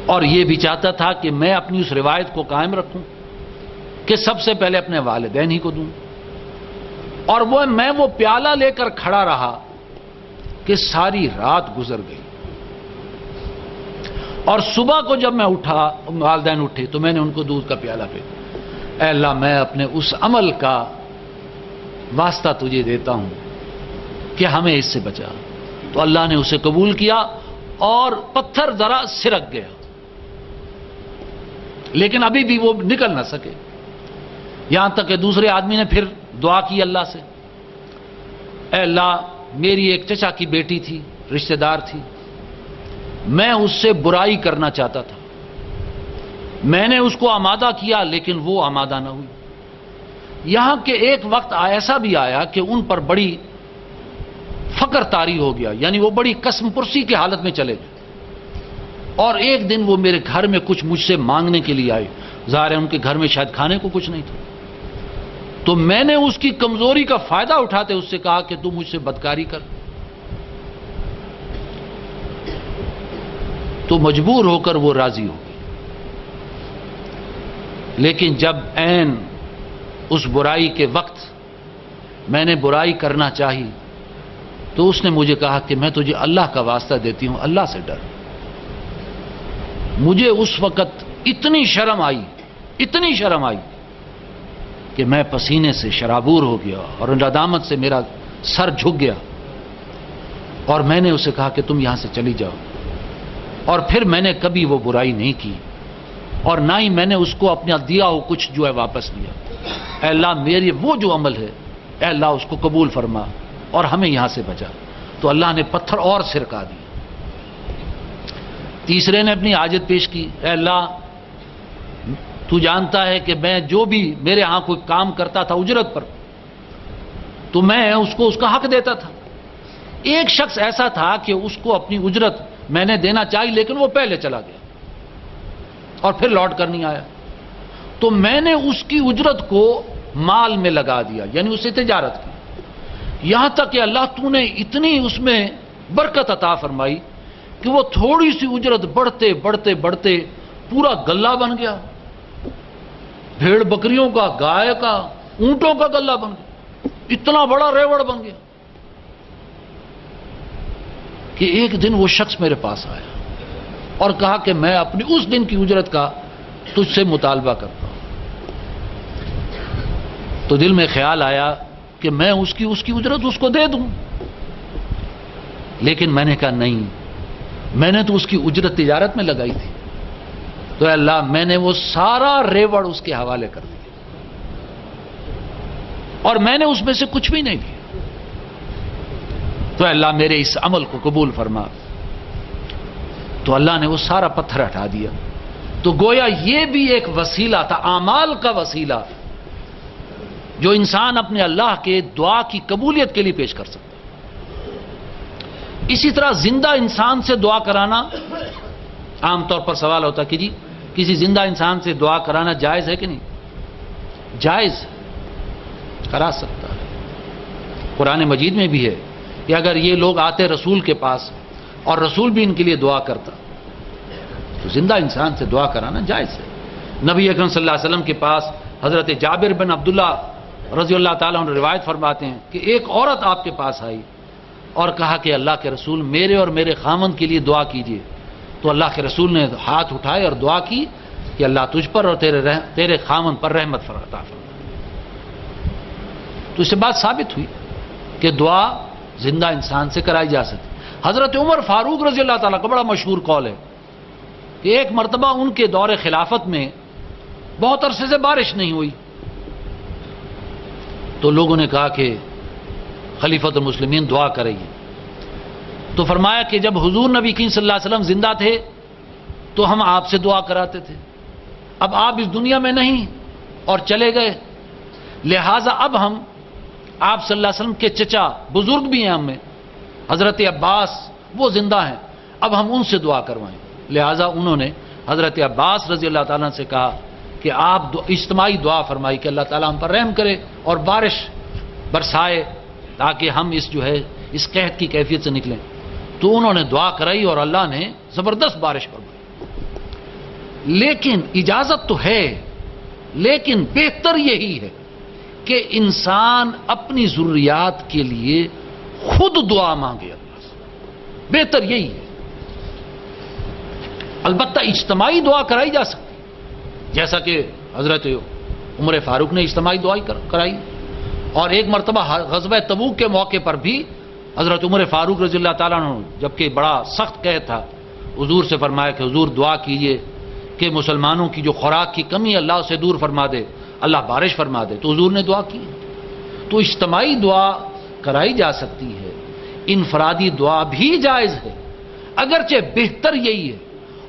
اور یہ بھی چاہتا تھا کہ میں اپنی اس روایت کو قائم رکھوں کہ سب سے پہلے اپنے والدین ہی کو دوں، اور میں وہ پیالہ لے کر کھڑا رہا کہ ساری رات گزر گئی، اور صبح کو جب میں اٹھا، والدین اٹھے تو میں نے ان کو دودھ کا پیالہ پیا، اے اللہ میں اپنے اس عمل کا واسطہ تجھے دیتا ہوں کہ ہمیں اس سے بچا، تو اللہ نے اسے قبول کیا اور پتھر ذرا سرک گیا لیکن ابھی بھی وہ نکل نہ سکے، یہاں تک کہ دوسرے آدمی نے پھر دعا کی اللہ سے، اے اللہ میری ایک چچا کی بیٹی تھی، رشتہ دار تھی، میں اس سے برائی کرنا چاہتا تھا، میں نے اس کو آمادہ کیا لیکن وہ آمادہ نہ ہوئی، یہاں کہ ایک وقت ایسا بھی آیا کہ ان پر بڑی فقر طاری ہو گیا، یعنی وہ بڑی قسم پرسی کی حالت میں چلے گئے، اور ایک دن وہ میرے گھر میں کچھ مجھ سے مانگنے کے لیے آئے، ظاہر ہے ان کے گھر میں شاید کھانے کو کچھ نہیں تھا، تو میں نے اس کی کمزوری کا فائدہ اٹھاتے اس سے کہا کہ تم مجھ سے بدکاری کر. تو مجبور ہو کر وہ راضی ہو گئی. لیکن جب عین اس برائی کے وقت میں نے برائی کرنا چاہی تو اس نے مجھے کہا کہ میں تجھے اللہ کا واسطہ دیتی ہوں، اللہ سے ڈر. مجھے اس وقت اتنی شرم آئی کہ میں پسینے سے شرابور ہو گیا اور ندامت سے میرا سر جھک گیا. اور میں نے اسے کہا کہ تم یہاں سے چلی جاؤ. اور پھر میں نے کبھی وہ برائی نہیں کی اور نہ ہی میں نے اس کو اپنا دیا ہو کچھ جو ہے واپس لیا. اے اللہ میرے وہ جو عمل ہے اے اللہ اس کو قبول فرما اور ہمیں یہاں سے بچا. تو اللہ نے پتھر اور سرکا دی. تیسرے نے اپنی حاجت پیش کی. اے اللہ تو جانتا ہے کہ میں جو بھی میرے ہاں کوئی کام کرتا تھا اجرت پر تو میں اس کو اس کا حق دیتا تھا. ایک شخص ایسا تھا کہ اس کو اپنی اجرت میں نے دینا چاہی لیکن وہ پہلے چلا گیا اور پھر لوٹ کر نہیں آیا. تو میں نے اس کی اجرت کو مال میں لگا دیا، یعنی اسے تجارت کی. یہاں تک کہ اللہ تو نے اتنی اس میں برکت عطا فرمائی کہ وہ تھوڑی سی اجرت بڑھتے بڑھتے بڑھتے پورا گلہ بن گیا. بھیڑ بکریوں کا، گائے کا، اونٹوں کا گلہ بن گیا. اتنا بڑا ریوڑ بن گیا کہ ایک دن وہ شخص میرے پاس آیا اور کہا کہ میں اپنی اس دن کی اجرت کا تجھ سے مطالبہ کرتا ہوں. تو دل میں خیال آیا کہ میں اس کی اجرت اس کو دے دوں. لیکن میں نے کہا نہیں، میں نے تو اس کی اجرت تجارت میں لگائی تھی. تو اے اللہ میں نے وہ سارا ریوڑ اس کے حوالے کر دیا اور میں نے اس میں سے کچھ بھی نہیں لیا. تو اے اللہ میرے اس عمل کو قبول فرما. تو اللہ نے وہ سارا پتھر ہٹا دیا. تو گویا یہ بھی ایک وسیلہ تھا، اعمال کا وسیلہ جو انسان اپنے اللہ کے دعا کی قبولیت کے لیے پیش کر سکتا. اسی طرح زندہ انسان سے دعا کرانا، عام طور پر سوال ہوتا کہ جی کسی زندہ انسان سے دعا کرانا جائز ہے کہ نہیں؟ جائز کرا سکتا ہے. قرآن مجید میں بھی ہے کہ اگر یہ لوگ آتے رسول کے پاس اور رسول بھی ان کے لیے دعا کرتا تو زندہ انسان سے دعا کرانا جائز ہے. نبی اکرم صلی اللہ علیہ وسلم کے پاس حضرت جابر بن عبداللہ رضی اللہ تعالیٰ عنہ روایت فرماتے ہیں کہ ایک عورت آپ کے پاس آئی اور کہا کہ اللہ کے رسول میرے اور میرے خامند کے لیے دعا کیجیے. تو اللہ کے رسول نے ہاتھ اٹھائے اور دعا کی کہ اللہ تجھ پر اور تیرے خامند پر رحمت عطا فرما. تو اس سے بات ثابت ہوئی کہ دعا زندہ انسان سے کرائی جا سکتی. حضرت عمر فاروق رضی اللہ تعالیٰ کا بڑا مشہور قول ہے کہ ایک مرتبہ ان کے دور خلافت میں بہت عرصے سے بارش نہیں ہوئی. تو لوگوں نے کہا کہ خلیفۃ المسلمین دعا کرائیے. تو فرمایا کہ جب حضور نبی کریم صلی اللہ علیہ وسلم زندہ تھے تو ہم آپ سے دعا کراتے تھے. اب آپ اس دنیا میں نہیں اور چلے گئے، لہذا اب ہم آپ صلی اللہ علیہ وسلم کے چچا بزرگ بھی ہیں ہم میں، حضرت عباس وہ زندہ ہیں، اب ہم ان سے دعا کروائیں. لہذا انہوں نے حضرت عباس رضی اللہ تعالیٰ سے کہا کہ آپ اجتماعی دعا فرمائی کہ اللہ تعالیٰ ہم پر رحم کرے اور بارش برسائے تاکہ ہم اس قحط کی کیفیت سے نکلیں. تو انہوں نے دعا کرائی اور اللہ نے زبردست بارش فرمائی. لیکن اجازت تو ہے، لیکن بہتر یہی ہے کہ انسان اپنی ضروریات کے لیے خود دعا مانگے اللہ سے. بہتر یہی ہے. البتہ اجتماعی دعا کرائی جا سکتی جیسا کہ حضرت عمر فاروق نے اجتماعی دعا کرائی. اور ایک مرتبہ غزوہ تبوک کے موقع پر بھی حضرت عمر فاروق رضی اللہ تعالیٰ عنہ جبکہ بڑا سخت قحط تھا حضور سے فرمایا کہ حضور دعا کیجئے کہ مسلمانوں کی جو خوراک کی کمی اللہ سے دور فرما دے، اللہ بارش فرما دے. تو حضور نے دعا کی. تو اجتماعی دعا کرائی جا سکتی ہے، انفرادی دعا بھی جائز ہے، اگرچہ بہتر یہی ہے.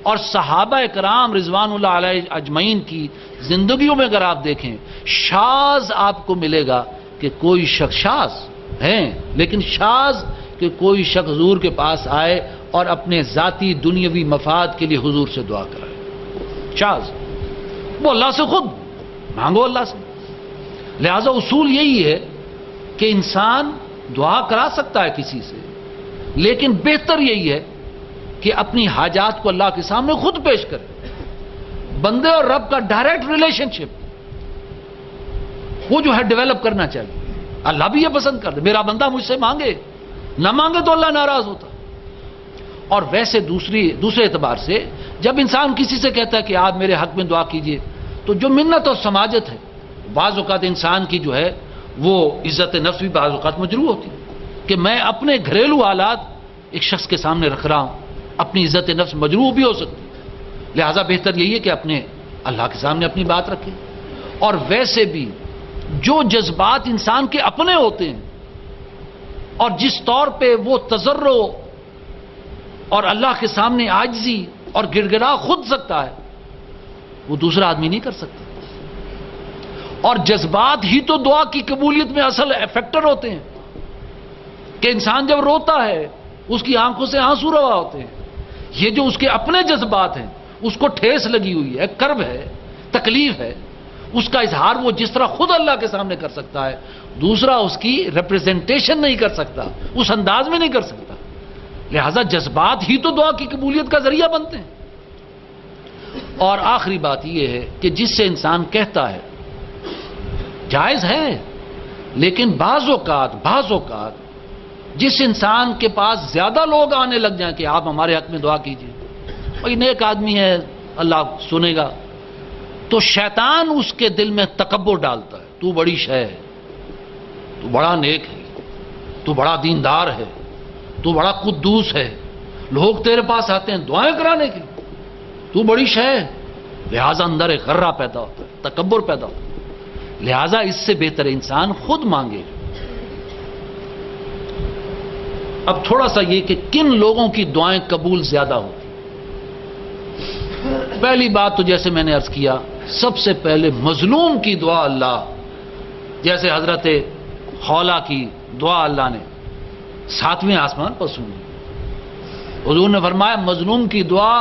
اور صحابہ کرام رضوان اللہ علیہ اجمعین کی زندگیوں میں اگر آپ دیکھیں شاذ آپ کو ملے گا کہ کوئی شخص شاذ ہیں لیکن شاذ کہ کوئی شخص حضور کے پاس آئے اور اپنے ذاتی دنیاوی مفاد کے لیے حضور سے دعا کرائے. شاذ وہ اللہ سے خود مانگو اللہ سے. لہذا اصول یہی ہے کہ انسان دعا کرا سکتا ہے کسی سے، لیکن بہتر یہی ہے کہ اپنی حاجات کو اللہ کے سامنے خود پیش کرے. بندے اور رب کا ڈائریکٹ ریلیشن شپ وہ جو ہے ڈیولپ کرنا چاہیے. اللہ بھی یہ پسند کرتے، میرا بندہ مجھ سے مانگے، نہ مانگے تو اللہ ناراض ہوتا. اور ویسے دوسرے اعتبار سے جب انسان کسی سے کہتا ہے کہ آپ میرے حق میں دعا کیجئے، تو جو منت اور سماجت ہے، بعض اوقات انسان کی جو ہے وہ عزت نفس بھی بعض اوقات مجروح ہوتی ہے کہ میں اپنے گھریلو حالات ایک شخص کے سامنے رکھ رہا ہوں، اپنی عزت نفس مجروح بھی ہو سکتی ہے. لہذا بہتر یہی ہے کہ اپنے اللہ کے سامنے اپنی بات رکھیں. اور ویسے بھی جو جذبات انسان کے اپنے ہوتے ہیں اور جس طور پہ وہ تضرع اور اللہ کے سامنے عاجزی اور گڑ گڑا خود سکتا ہے، وہ دوسرا آدمی نہیں کر سکتا. اور جذبات ہی تو دعا کی قبولیت میں اصل فیکٹر ہوتے ہیں کہ انسان جب روتا ہے اس کی آنکھوں سے آنسو روا ہوتے ہیں. یہ جو اس کے اپنے جذبات ہیں، اس کو ٹھیس لگی ہوئی ہے، کرب ہے، تکلیف ہے، اس کا اظہار وہ جس طرح خود اللہ کے سامنے کر سکتا ہے، دوسرا اس کی ریپریزنٹیشن نہیں کر سکتا، اس انداز میں نہیں کر سکتا. لہذا جذبات ہی تو دعا کی قبولیت کا ذریعہ بنتے ہیں. اور آخری بات یہ ہے کہ جس سے انسان کہتا ہے جائز ہے، لیکن بعض اوقات جس انسان کے پاس زیادہ لوگ آنے لگ جائیں کہ آپ ہمارے حق میں دعا کیجئے، بھائی نیک آدمی ہے اللہ سنے گا، تو شیطان اس کے دل میں تکبر ڈالتا ہے، تو بڑی شے ہے، تو بڑا نیک ہے، تو بڑا دیندار ہے، تو بڑا قدوس ہے، لوگ تیرے پاس آتے ہیں دعائیں کرانے کے لیے، تو بڑی شے ہے. لہذا اندر ایک غرہ پیدا ہوتا ہے، تکبر پیدا ہوتا ہے. لہذا اس سے بہتر انسان خود مانگے. اب تھوڑا سا یہ کہ کن لوگوں کی دعائیں قبول زیادہ ہوتی. پہلی بات تو جیسے میں نے عرض کیا، سب سے پہلے مظلوم کی دعا اللہ، جیسے حضرت خولہ کی دعا اللہ نے 7ویں آسمان پر سنی. حضور نے فرمایا مظلوم کی دعا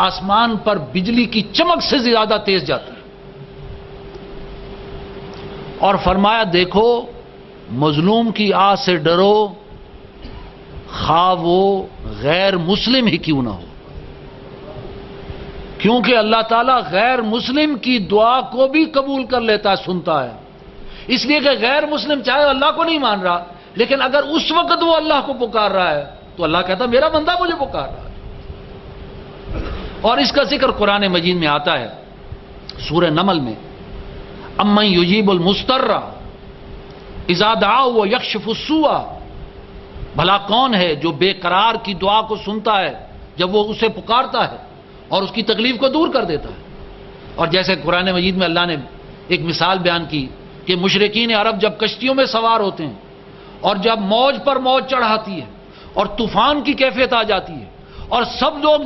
آسمان پر بجلی کی چمک سے زیادہ تیز جاتی ہے. اور فرمایا دیکھو مظلوم کی آہ سے ڈرو، خواہ وہ غیر مسلم ہی کیوں نہ ہو، کیونکہ اللہ تعالیٰ غیر مسلم کی دعا کو بھی قبول کر لیتا ہے، سنتا ہے. اس لیے کہ غیر مسلم چاہے اللہ کو نہیں مان رہا، لیکن اگر اس وقت وہ اللہ کو پکار رہا ہے تو اللہ کہتا میرا بندہ مجھے پکار رہا ہے. اور اس کا ذکر قرآن مجید میں آتا ہے سورہ نمل میں، امن یجیب المضطر اذا دعاہ ویکشف السوء، بھلا کون ہے جو بے قرار کی دعا کو سنتا ہے جب وہ اسے پکارتا ہے اور اس کی تکلیف کو دور کر دیتا ہے. اور جیسے قرآن مجید میں اللہ نے ایک مثال بیان کی کہ مشرکین عرب جب کشتیوں میں سوار ہوتے ہیں اور جب موج پر موج چڑھاتی ہے اور طوفان کی کیفیت آ جاتی ہے اور سب لوگ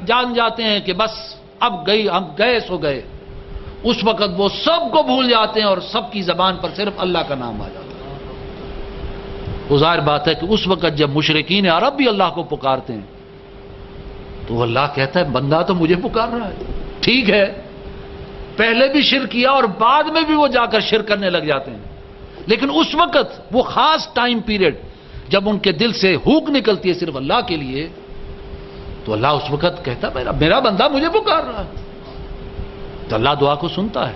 جان جاتے ہیں کہ بس اب ہم گئے سو گئے، اس وقت وہ سب کو بھول جاتے ہیں اور سب کی زبان پر صرف اللہ کا نام آ جاتا ہے. وہ ظاہر بات ہے کہ اس وقت جب مشرکین عرب بھی اللہ کو پکارتے ہیں تو اللہ کہتا ہے بندہ تو مجھے پکار رہا ہے. ٹھیک ہے پہلے بھی شرک کیا اور بعد میں بھی وہ جا کر شرک کرنے لگ جاتے ہیں، لیکن اس وقت وہ خاص ٹائم پیریڈ جب ان کے دل سے ہوک نکلتی ہے صرف اللہ کے لیے، تو اللہ اس وقت کہتا ہے میرا بندہ مجھے پکار رہا ہے. تو اللہ دعا کو سنتا ہے.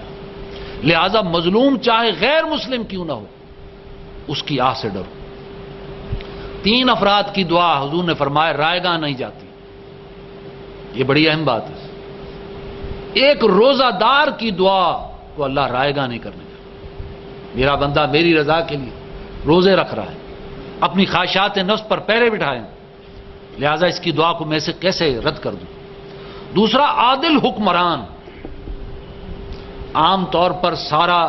لہذا مظلوم چاہے غیر مسلم کیوں نہ ہو اس کی آہ سے ڈرو. 3 افراد کی دعا حضور نے فرمایا رائے گاہ نہیں جاتی، یہ بڑی اہم بات ہے. ایک روزہ دار کی دعا کو اللہ رائے گاہ نہیں کرنے دیتا. میرا بندہ میری رضا کے لیے روزے رکھ رہا ہے، اپنی خواہشات نفس پر پہرے بٹھائے، لہذا اس کی دعا کو میں سے کیسے رد کر دوں. دوسرا عادل حکمران. عام طور پر سارا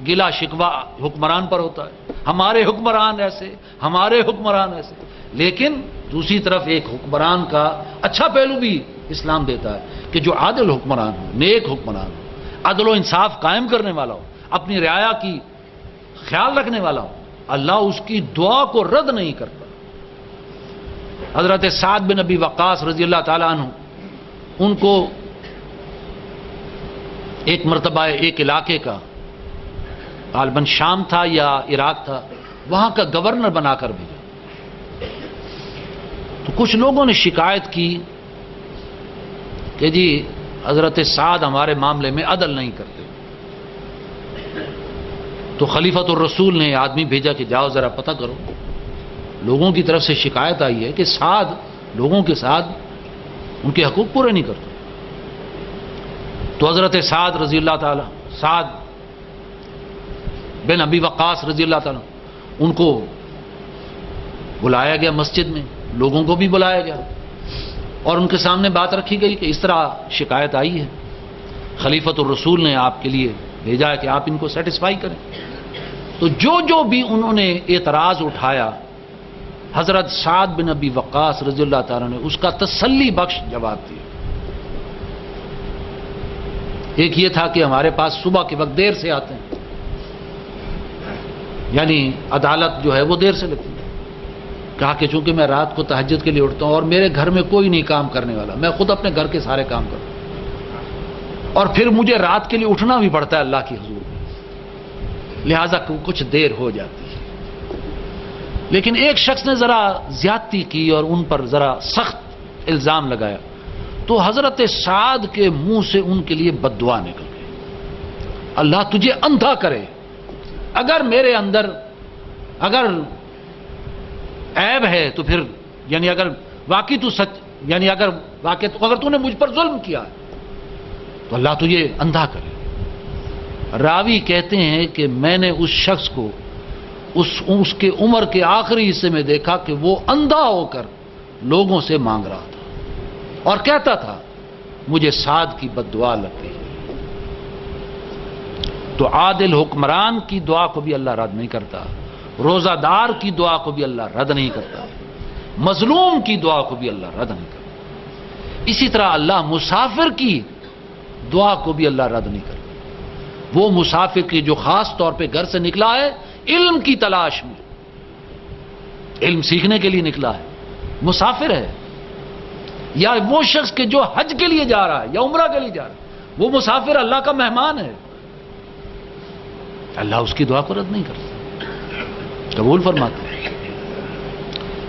گلا شکوہ حکمران پر ہوتا ہے، ہمارے حکمران ایسے، ہمارے حکمران ایسے. لیکن دوسری طرف ایک حکمران کا اچھا پہلو بھی اسلام دیتا ہے کہ جو عادل حکمران ہو، نیک حکمران ہو، عدل و انصاف قائم کرنے والا ہو، اپنی رعایا کی خیال رکھنے والا ہو، اللہ اس کی دعا کو رد نہیں کرتا. حضرت سعد بن ابی وقاص رضی اللہ تعالیٰ عنہ، ان کو ایک مرتبہ ایک علاقے کا غالباً شام تھا یا عراق تھا، وہاں کا گورنر بنا کر بھیجا۔ تو کچھ لوگوں نے شکایت کی کہ جی حضرت سعد ہمارے معاملے میں عدل نہیں کرتے۔ تو خلیفۃ الرسول نے آدمی بھیجا کہ جاؤ ذرا پتہ کرو، لوگوں کی طرف سے شکایت آئی ہے کہ سعد لوگوں کے ساتھ ان کے حقوق پورے نہیں کرتے۔ تو حضرت سعد رضی اللہ تعالی، سعد بن ابی وقاص رضی اللہ تعالی، ان کو بلایا گیا مسجد میں، لوگوں کو بھی بلایا گیا اور ان کے سامنے بات رکھی گئی کہ اس طرح شکایت آئی ہے، خلیفۃ الرسول نے آپ کے لیے بھیجا ہے کہ آپ ان کو سیٹسفائی کریں۔ تو جو بھی انہوں نے اعتراض اٹھایا، حضرت سعد بن ابی وقاص رضی اللہ تعالیٰ نے اس کا تسلی بخش جواب دیا۔ ایک یہ تھا کہ ہمارے پاس صبح کے وقت دیر سے آتے ہیں، یعنی عدالت جو ہے وہ دیر سے لگتی ہے۔ کہا کہ چونکہ میں رات کو تہجد کے لیے اٹھتا ہوں اور میرے گھر میں کوئی نہیں کام کرنے والا، میں خود اپنے گھر کے سارے کام کرتا ہوں، اور پھر مجھے رات کے لیے اٹھنا بھی پڑتا ہے اللہ کی حضور میں، لہذا کچھ دیر ہو جاتی ہے۔ لیکن ایک شخص نے ذرا زیادتی کی اور ان پر ذرا سخت الزام لگایا، تو حضرت سعد کے منہ سے ان کے لیے بد دعا نکل گئی، اللہ تجھے اندھا کرے، اگر میرے اندر اگر عیب ہے تو پھر یعنی اگر واقعی تو سچ یعنی اگر تو نے مجھ پر ظلم کیا تو اللہ تجھے اندھا کرے۔ راوی کہتے ہیں کہ میں نے اس شخص کو اس کے عمر کے آخری حصے میں دیکھا کہ وہ اندھا ہو کر لوگوں سے مانگ رہا تھا اور کہتا تھا مجھے سعد کی بد دعا لگ گئی۔ تو عادل حکمران کی دعا کو بھی اللہ رد نہیں کرتا، روزہ دار کی دعا کو بھی اللہ رد نہیں کرتا، مظلوم کی دعا کو بھی اللہ رد نہیں کرتا۔ اسی طرح اللہ مسافر کی دعا کو بھی اللہ رد نہیں کرتا۔ وہ مسافر کی جو خاص طور پہ گھر سے نکلا ہے علم کی تلاش میں، علم سیکھنے کے لیے نکلا ہے، مسافر ہے، یا وہ شخص کہ جو حج کے لیے جا رہا ہے یا عمرہ کے لیے جا رہا ہے، وہ مسافر اللہ کا مہمان ہے، اللہ اس کی دعا کو رد نہیں کرتا، قبول فرماتا ہے۔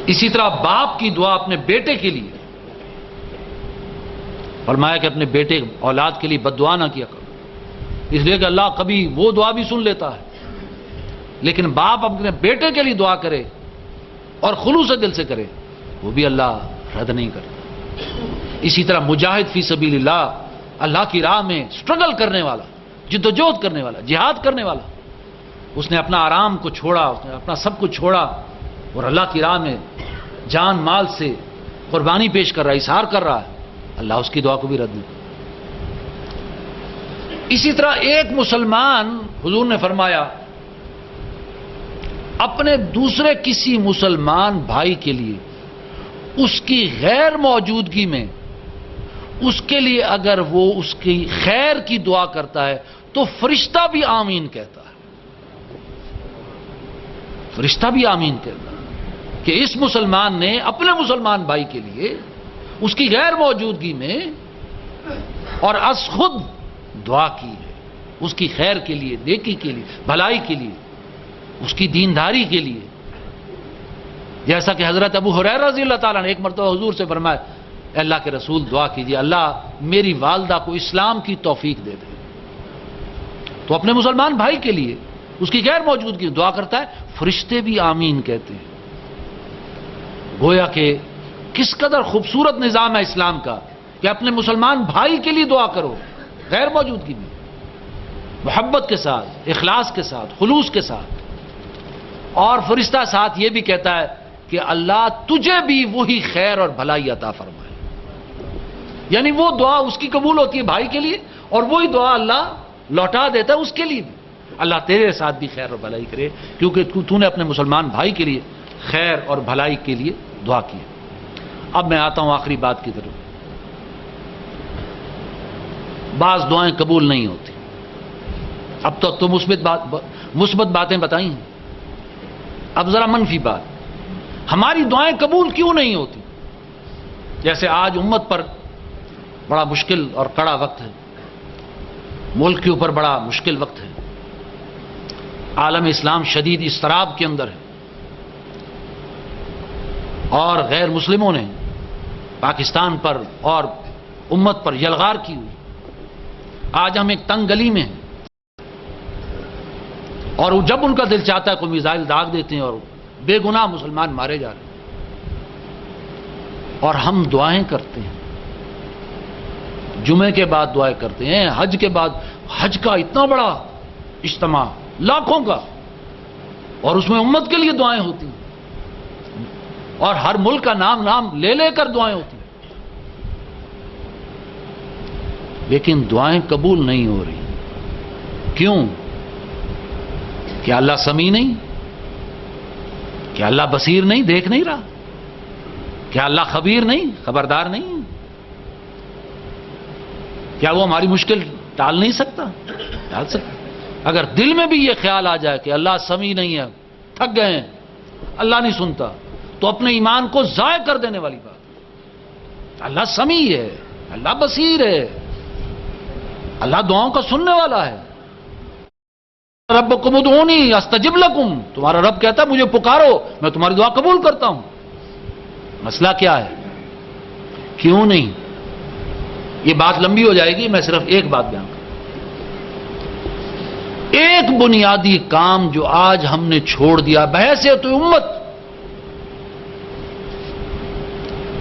اسی طرح باپ کی دعا اپنے بیٹے کے لیے، فرمایا کہ اپنے بیٹے اولاد کے لیے بد دعا نہ کیا کرو، اس لیے کہ اللہ کبھی وہ دعا بھی سن لیتا ہے، لیکن باپ اپنے بیٹے کے لیے دعا کرے اور خلوص دل سے کرے وہ بھی اللہ رد نہیں کرتا۔ اسی طرح مجاہد فی سبیل اللہ، اللہ کی راہ میں سٹرگل کرنے والا، جدوجہد کرنے والا، جہاد کرنے والا، اس نے اپنا آرام کو چھوڑا، اس نے اپنا سب کچھ چھوڑا اور اللہ کی راہ میں جان مال سے قربانی پیش کر رہا ہے، اظہار کر رہا ہے، اللہ اس کی دعا کو بھی رد نہیں کرتا۔ اسی طرح ایک مسلمان، حضور نے فرمایا، اپنے دوسرے کسی مسلمان بھائی کے لیے اس کی غیر موجودگی میں اس کے لیے اگر وہ اس کی خیر کی دعا کرتا ہے تو فرشتہ بھی آمین کہتا ہے، فرشتہ بھی آمین کہتا ہے کہ اس مسلمان نے اپنے مسلمان بھائی کے لیے اس کی غیر موجودگی میں اور از خود دعا کی ہے، اس کی خیر کے لیے، نیکی کے لیے، بھلائی کے لیے، اس کی دینداری کے لیے۔ جیسا کہ حضرت ابو ہریرہ رضی اللہ تعالیٰ نے ایک مرتبہ حضور سے فرمایا، اے اللہ کے رسول دعا کیجیے اللہ میری والدہ کو اسلام کی توفیق دے دے، تو اپنے مسلمان بھائی کے لیے اس کی غیر موجودگی دعا کرتا ہے، فرشتے بھی آمین کہتے ہیں۔ گویا کہ کس قدر خوبصورت نظام ہے اسلام کا کہ اپنے مسلمان بھائی کے لیے دعا کرو غیر موجودگی میں، محبت کے ساتھ، اخلاص کے ساتھ، خلوص کے ساتھ، اور فرشتہ ساتھ یہ بھی کہتا ہے کہ اللہ تجھے بھی وہی خیر اور بھلائی عطا فرمائے، یعنی وہ دعا اس کی قبول ہوتی ہے بھائی کے لیے اور وہی دعا اللہ لوٹا دیتا ہے اس کے لیے بھی، اللہ تیرے ساتھ بھی خیر اور بھلائی کرے کیونکہ تو نے اپنے مسلمان بھائی کے لیے خیر اور بھلائی کے لیے دعا کی۔ اب میں آتا ہوں آخری بات کی طرف۔ بعض دعائیں قبول نہیں ہوتی، اب تو مثبت باتیں بتائی ہیں، اب ذرا منفی بات، ہماری دعائیں قبول کیوں نہیں ہوتی؟ جیسے آج امت پر بڑا مشکل اور کڑا وقت ہے، ملک کے اوپر بڑا مشکل وقت ہے، عالم اسلام شدید اضطراب کے اندر ہے اور غیر مسلموں نے پاکستان پر اور امت پر یلغار کی ہوئی. آج ہم ایک تنگ گلی میں ہیں اور جب ان کا دل چاہتا ہے کوئی میزائل داغ دیتے ہیں اور بے گناہ مسلمان مارے جا رہے ہیں اور ہم دعائیں کرتے ہیں. جمعے کے بعد دعائیں کرتے ہیں, حج کے بعد, حج کا اتنا بڑا اجتماع لاکھوں کا اور اس میں امت کے لیے دعائیں ہوتی ہیں اور ہر ملک کا نام لے لے کر دعائیں ہوتی ہیں, لیکن دعائیں قبول نہیں ہو رہی. کیوں؟ کیا اللہ سمیع نہیں؟ کیا اللہ بصیر نہیں, دیکھ نہیں رہا؟ کیا اللہ خبیر نہیں, خبردار نہیں؟ کیا وہ ہماری مشکل ٹال نہیں سکتا؟ ٹال سکتا. اگر دل میں بھی یہ خیال آ جائے کہ اللہ سمیع نہیں ہے, تھک گئے ہیں, اللہ نہیں سنتا, تو اپنے ایمان کو ضائع کر دینے والی بات. اللہ سمیع ہے, اللہ بصیر ہے, اللہ دعاؤں کا سننے والا ہے. ربکم ادعونی استجب لکم, تمہارا رب کہتا ہے مجھے پکارو میں تمہاری دعا قبول کرتا ہوں. مسئلہ کیا ہے؟ کیوں نہیں؟ یہ بات لمبی ہو جائے گی, میں صرف ایک بات بیان کروں. ایک بنیادی کام جو آج ہم نے چھوڑ دیا بحیثیت امت,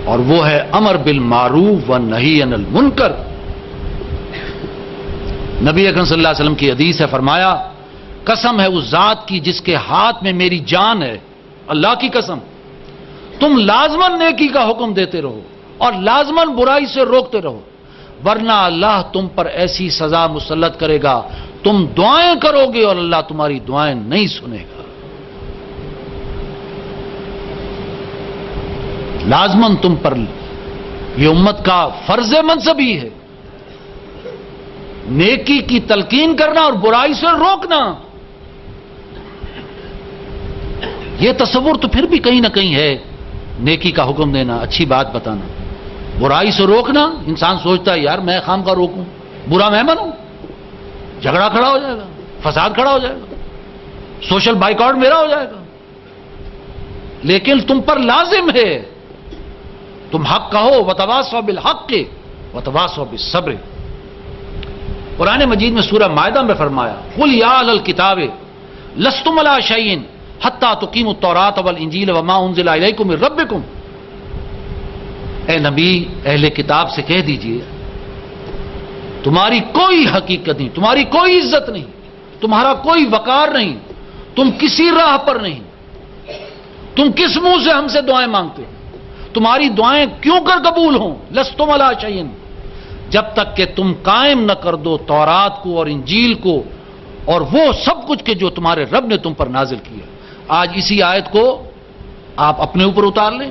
اور وہ ہے امر بالمعروف و نہی عن المنکر. نبی اکرم صلی اللہ علیہ وسلم کی حدیث ہے, فرمایا قسم ہے اس ذات کی جس کے ہاتھ میں میری جان ہے, اللہ کی قسم, تم لازماً نیکی کا حکم دیتے رہو اور لازماً برائی سے روکتے رہو, ورنہ اللہ تم پر ایسی سزا مسلط کرے گا تم دعائیں کرو گے اور اللہ تمہاری دعائیں نہیں سنے گا. لازماً تم پر یہ امت کا فرض منصبی ہے نیکی کی تلقین کرنا اور برائی سے روکنا. یہ تصور تو پھر بھی کہیں نہ کہیں ہے, نیکی کا حکم دینا, اچھی بات بتانا, برائی سے روکنا. انسان سوچتا ہے یار میں خام کا روکوں, برا میں بنوں, جھگڑا کھڑا ہو جائے گا, فساد کھڑا ہو جائے گا, سوشل بائیکاٹ میرا ہو جائے گا. لیکن تم پر لازم ہے تم حق کہو, وتواصوا بالحق وتواصوا بالصبر. قرآن مجید میں سورہ مائدہ میں فرمایا قل یا اہل الکتاب لستم علی شیء حتی تقیموا التوراۃ والانجیل وما انزل الیکم من ربکم. اے نبی اہل کتاب سے کہہ دیجئے تمہاری کوئی حقیقت نہیں, تمہاری کوئی عزت نہیں, تمہارا کوئی وقار نہیں, تم کسی راہ پر نہیں, تم کس منہ سے ہم سے دعائیں مانگتے ہو, تمہاری دعائیں کیوں کر قبول ہوں. لستم علی شیء, جب تک کہ تم قائم نہ کر دو تورات کو اور انجیل کو اور وہ سب کچھ کے جو تمہارے رب نے تم پر نازل کیا. آج اسی آیت کو آپ اپنے اوپر اتار لیں.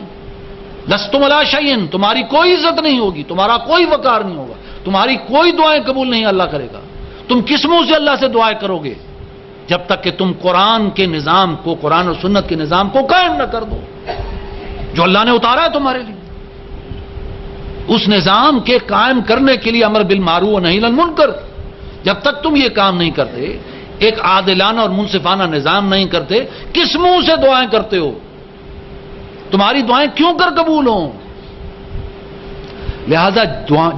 لستم علی شیء, تمہاری کوئی عزت نہیں ہوگی, تمہارا کوئی وقار نہیں ہوگا, تمہاری کوئی دعائیں قبول نہیں اللہ کرے گا. تم کس منہ سے اللہ سے دعائیں کرو گے جب تک کہ تم قرآن کے نظام کو, قرآن اور سنت کے نظام کو قائم نہ کر دو جو اللہ نے اتارا ہے تمہارے لیے. اس نظام کے قائم کرنے کے لیے امر بالمعروف و نہی عن المنکر, جب تک تم یہ کام نہیں کرتے, ایک عادلانہ اور منصفانہ نظام نہیں کرتے, کس منہ سے دعائیں کرتے ہو؟ تمہاری دعائیں کیوں کر قبول ہوں؟ لہذا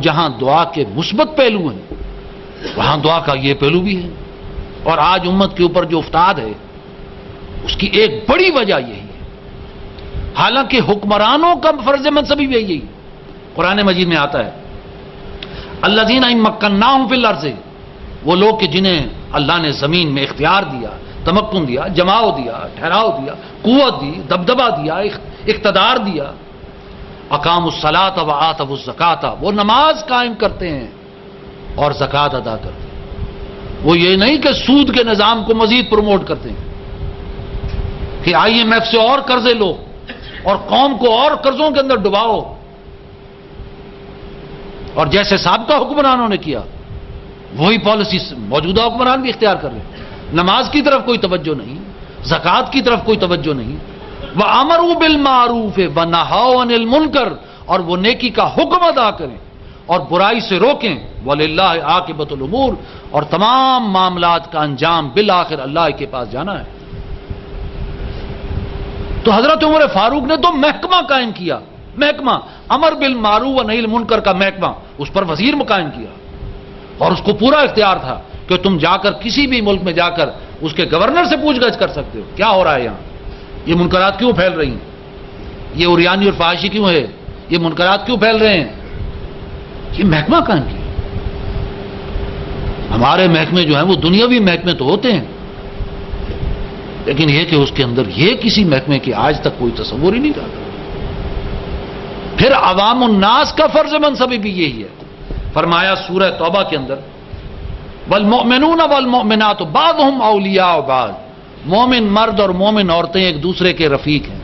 جہاں دعا کے مثبت پہلو ہیں وہاں دعا کا یہ پہلو بھی ہے. اور آج امت کے اوپر جو افتاد ہے اس کی ایک بڑی وجہ یہی ہے, حالانکہ حکمرانوں کا فرض منصبی بھی یہی. قرآن مجید میں آتا ہے الذین ان مکناہم فی الارض, وہ لوگ کہ جنہیں اللہ نے زمین میں اختیار دیا, تمکن دیا, جماؤ دیا, ٹھہراؤ دیا, قوت دی, دبدبہ دیا, اقتدار دیا. اقاموا الصلاۃ وآتوا الزکاۃ, وہ نماز قائم کرتے ہیں اور زکوٰۃ ادا کرتے ہیں. وہ یہ نہیں کہ سود کے نظام کو مزید پروموٹ کرتے ہیں کہ IMF سے اور قرضے لو اور قوم کو اور قرضوں کے اندر ڈباؤ, اور جیسے سابقہ حکمرانوں نے کیا وہی پالیسی موجودہ حکمران بھی اختیار کر رہے ہیں. نماز کی طرف کوئی توجہ نہیں, زکوٰۃ کی طرف کوئی توجہ نہیں. وَأَمَرُوا بِالْمَعْرُوفِ وَنَهَوْا عَنِ الْمُنْكَرِ, اور وہ نیکی کا حکم ادا کریں اور برائی سے روکیں. وَلِلَّهِ عَاقِبَةُ الْأُمُورِ، اور تمام معاملات کا انجام بالآخر اللہ کے پاس جانا ہے. تو حضرت عمر فاروق نے تو محکمہ قائم کیا، محکمہ امر بالمعروف و نہی المنکر کا محکمہ، اس پر وزیر مقام کیا، اور اس کو پورا اختیار تھا کہ تم جا کر کسی بھی ملک میں جا کر اس کے گورنر سے پوچھ گچھ کر سکتے ہو کیا ہو رہا ہے یہاں، یہ منکرات کیوں پھیل رہی ہیں، یہ عریانی اور فحاشی کیوں ہے، یہ منکرات کیوں پھیل رہے ہیں. یہ محکمہ قائم کیا. ہمارے محکمے جو ہیں وہ دنیاوی محکمے تو ہوتے ہیں، لیکن یہ کہ اس کے اندر یہ کسی محکمے کی آج تک کوئی تصور ہی نہیں رہا. پھر عوام الناس کا فرض منصب بھی یہی ہے. فرمایا سورہ توبہ کے اندر والمؤمنون والمؤمنات بعضهم اولیاء بعض، مومن مرد اور مومن عورتیں ایک دوسرے کے رفیق ہیں،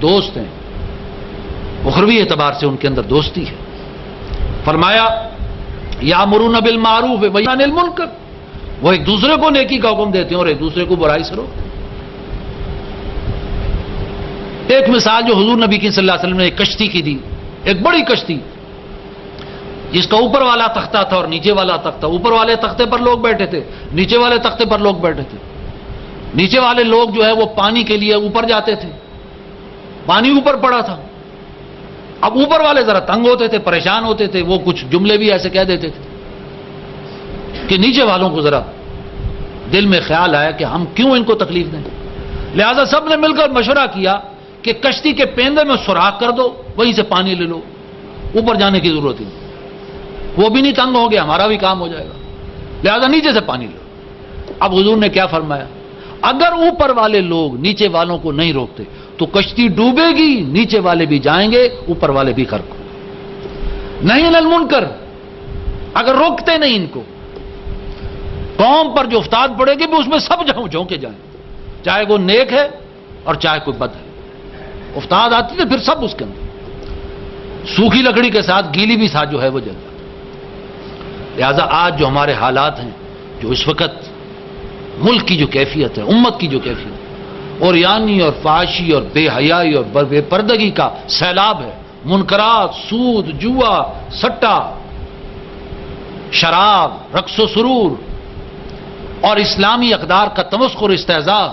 دوست ہیں، اخروی اعتبار سے ان کے اندر دوستی ہے. فرمایا یامرون بالمعروف وینہون عن المنکر، وہ ایک دوسرے کو نیکی کا حکم دیتے ہیں اور ایک دوسرے کو برائی سے روکتے ہیں. ایک مثال جو حضور نبی کی صلی اللہ علیہ وسلم نے ایک کشتی کی دی، ایک بڑی کشتی جس کا اوپر والا تختہ تھا اور نیچے والا تختہ. اوپر والے تختے پر لوگ بیٹھے تھے، نیچے والے تختے پر لوگ بیٹھے تھے. نیچے والے لوگ جو ہے وہ پانی کے لیے اوپر جاتے تھے، پانی اوپر پڑا تھا. اب اوپر والے ذرا تنگ ہوتے تھے، پریشان ہوتے تھے، وہ کچھ جملے بھی ایسے کہہ دیتے تھے کہ نیچے والوں کو ذرا دل میں خیال آیا کہ ہم کیوں ان کو تکلیف دیں. لہذا سب نے مل کر مشورہ کیا کہ کشتی کے پیندے میں سوراخ کر دو، وہیں سے پانی لے لو، اوپر جانے کی ضرورت ہی نہیں، وہ بھی نہیں تنگ ہو گیا، ہمارا بھی کام ہو جائے گا، لہذا نیچے سے پانی لو. اب حضور نے کیا فرمایا، اگر اوپر والے لوگ نیچے والوں کو نہیں روکتے تو کشتی ڈوبے گی، نیچے والے بھی جائیں گے، اوپر والے بھی غرق ہوں. نہیں المنکر، اگر روکتے نہیں ان کو، قوم پر جو افتاد پڑے گی بھی اس میں سب جھونکے جائیں، چاہے وہ نیک ہے اور چاہے کوئی بد ہے. افتاد آتی ہے پھر سب اس کے اندر، سوکھی لکڑی کے ساتھ گیلی بھی ساتھ جو ہے وہ جل جاتی. لہذا آج جو ہمارے حالات ہیں، جو اس وقت ملک کی جو کیفیت ہے، امت کی جو کیفیت ہے، عریانی اور فحاشی اور بے حیائی اور بے پردگی کا سیلاب ہے. منکرات، سود، جوا، سٹا، شراب، رقص و سرور اور اسلامی اقدار کا تمسخر، استہزاء.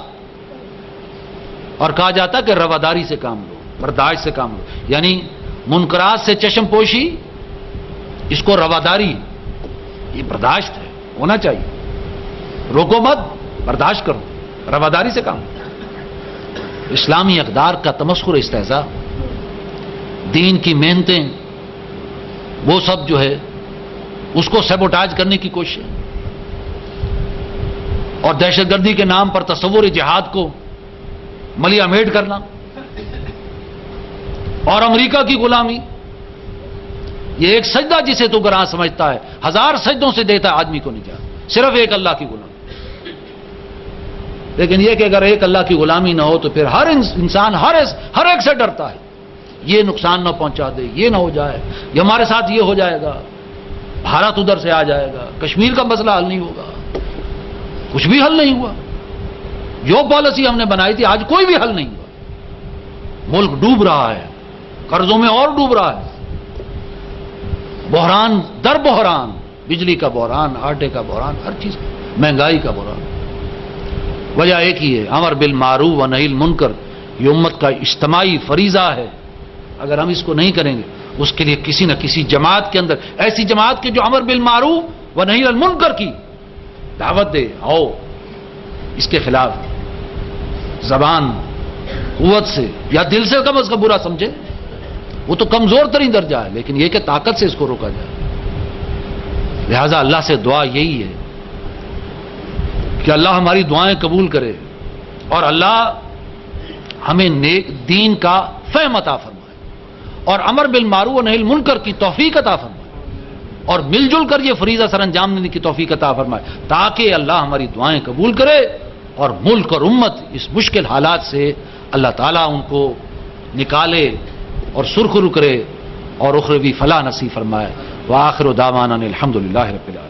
اور کہا جاتا کہ رواداری سے کام لو، برداشت سے کام لو، یعنی منکرات سے چشم پوشی، اس کو رواداری، یہ برداشت ہے، ہونا چاہیے. روکو مت، برداشت کرو، رواداری سے کام. اسلامی اقدار کا تمسخر، استہزاء، دین کی محنتیں، وہ سب جو ہے اس کو سیبوٹاج کرنے کی کوشش، اور دہشت گردی کے نام پر تصور جہاد کو ملیا میٹ کرنا، اور امریکہ کی غلامی. یہ ایک سجدہ جسے تو گراں سمجھتا ہے، 1000 سجدوں سے دیتا ہے آدمی کو نجات، صرف ایک اللہ کی غلامی. لیکن یہ کہ اگر ایک اللہ کی غلامی نہ ہو تو پھر ہر انسان ہر ایک سے ڈرتا ہے، یہ نقصان نہ پہنچا دے، یہ نہ ہو جائے، یہ ہمارے ساتھ یہ ہو جائے گا، بھارت ادھر سے آ جائے گا، کشمیر کا مسئلہ حل نہیں ہوگا. کچھ بھی حل نہیں ہوا. جو پالیسی ہم نے بنائی تھی آج کوئی بھی حل نہیں ہوا. ملک ڈوب رہا ہے، قرضوں میں اور ڈوب رہا ہے، بحران در بحران، بجلی کا بحران، آٹے کا بحران، ہر چیز، مہنگائی کا بحران. وجہ ایک ہی ہے، امر بالمعروف و نہی المنکر. یہ امت کا اجتماعی فریضہ ہے. اگر ہم اس کو نہیں کریں گے، اس کے لیے کسی نہ کسی جماعت کے اندر، ایسی جماعت کے جو امر بالمعروف و نہی المنکر کی دعوت دے، آؤ اس کے خلاف زبان قوت سے یا دل سے کم از کم برا سمجھے، وہ تو کمزور ترین درجہ ہے، لیکن یہ کہ طاقت سے اس کو روکا جائے. لہذا اللہ سے دعا یہی ہے کہ اللہ ہماری دعائیں قبول کرے، اور اللہ ہمیں نیک دین کا فہم عطا فرمائے، اور امر بالمعروف و نہی المنکر کی توفیق عطا فرمائے، اور مل جل کر یہ فریضہ سر انجام دینے کی توفیق عطا فرمائے، تاکہ اللہ ہماری دعائیں قبول کرے اور ملک اور امت اس مشکل حالات سے اللہ تعالیٰ ان کو نکالے اور سرخرو کرے اور اخروی فلاح نصیب فرمائے. وآخر دعوانا الحمدللہ رب العالمین.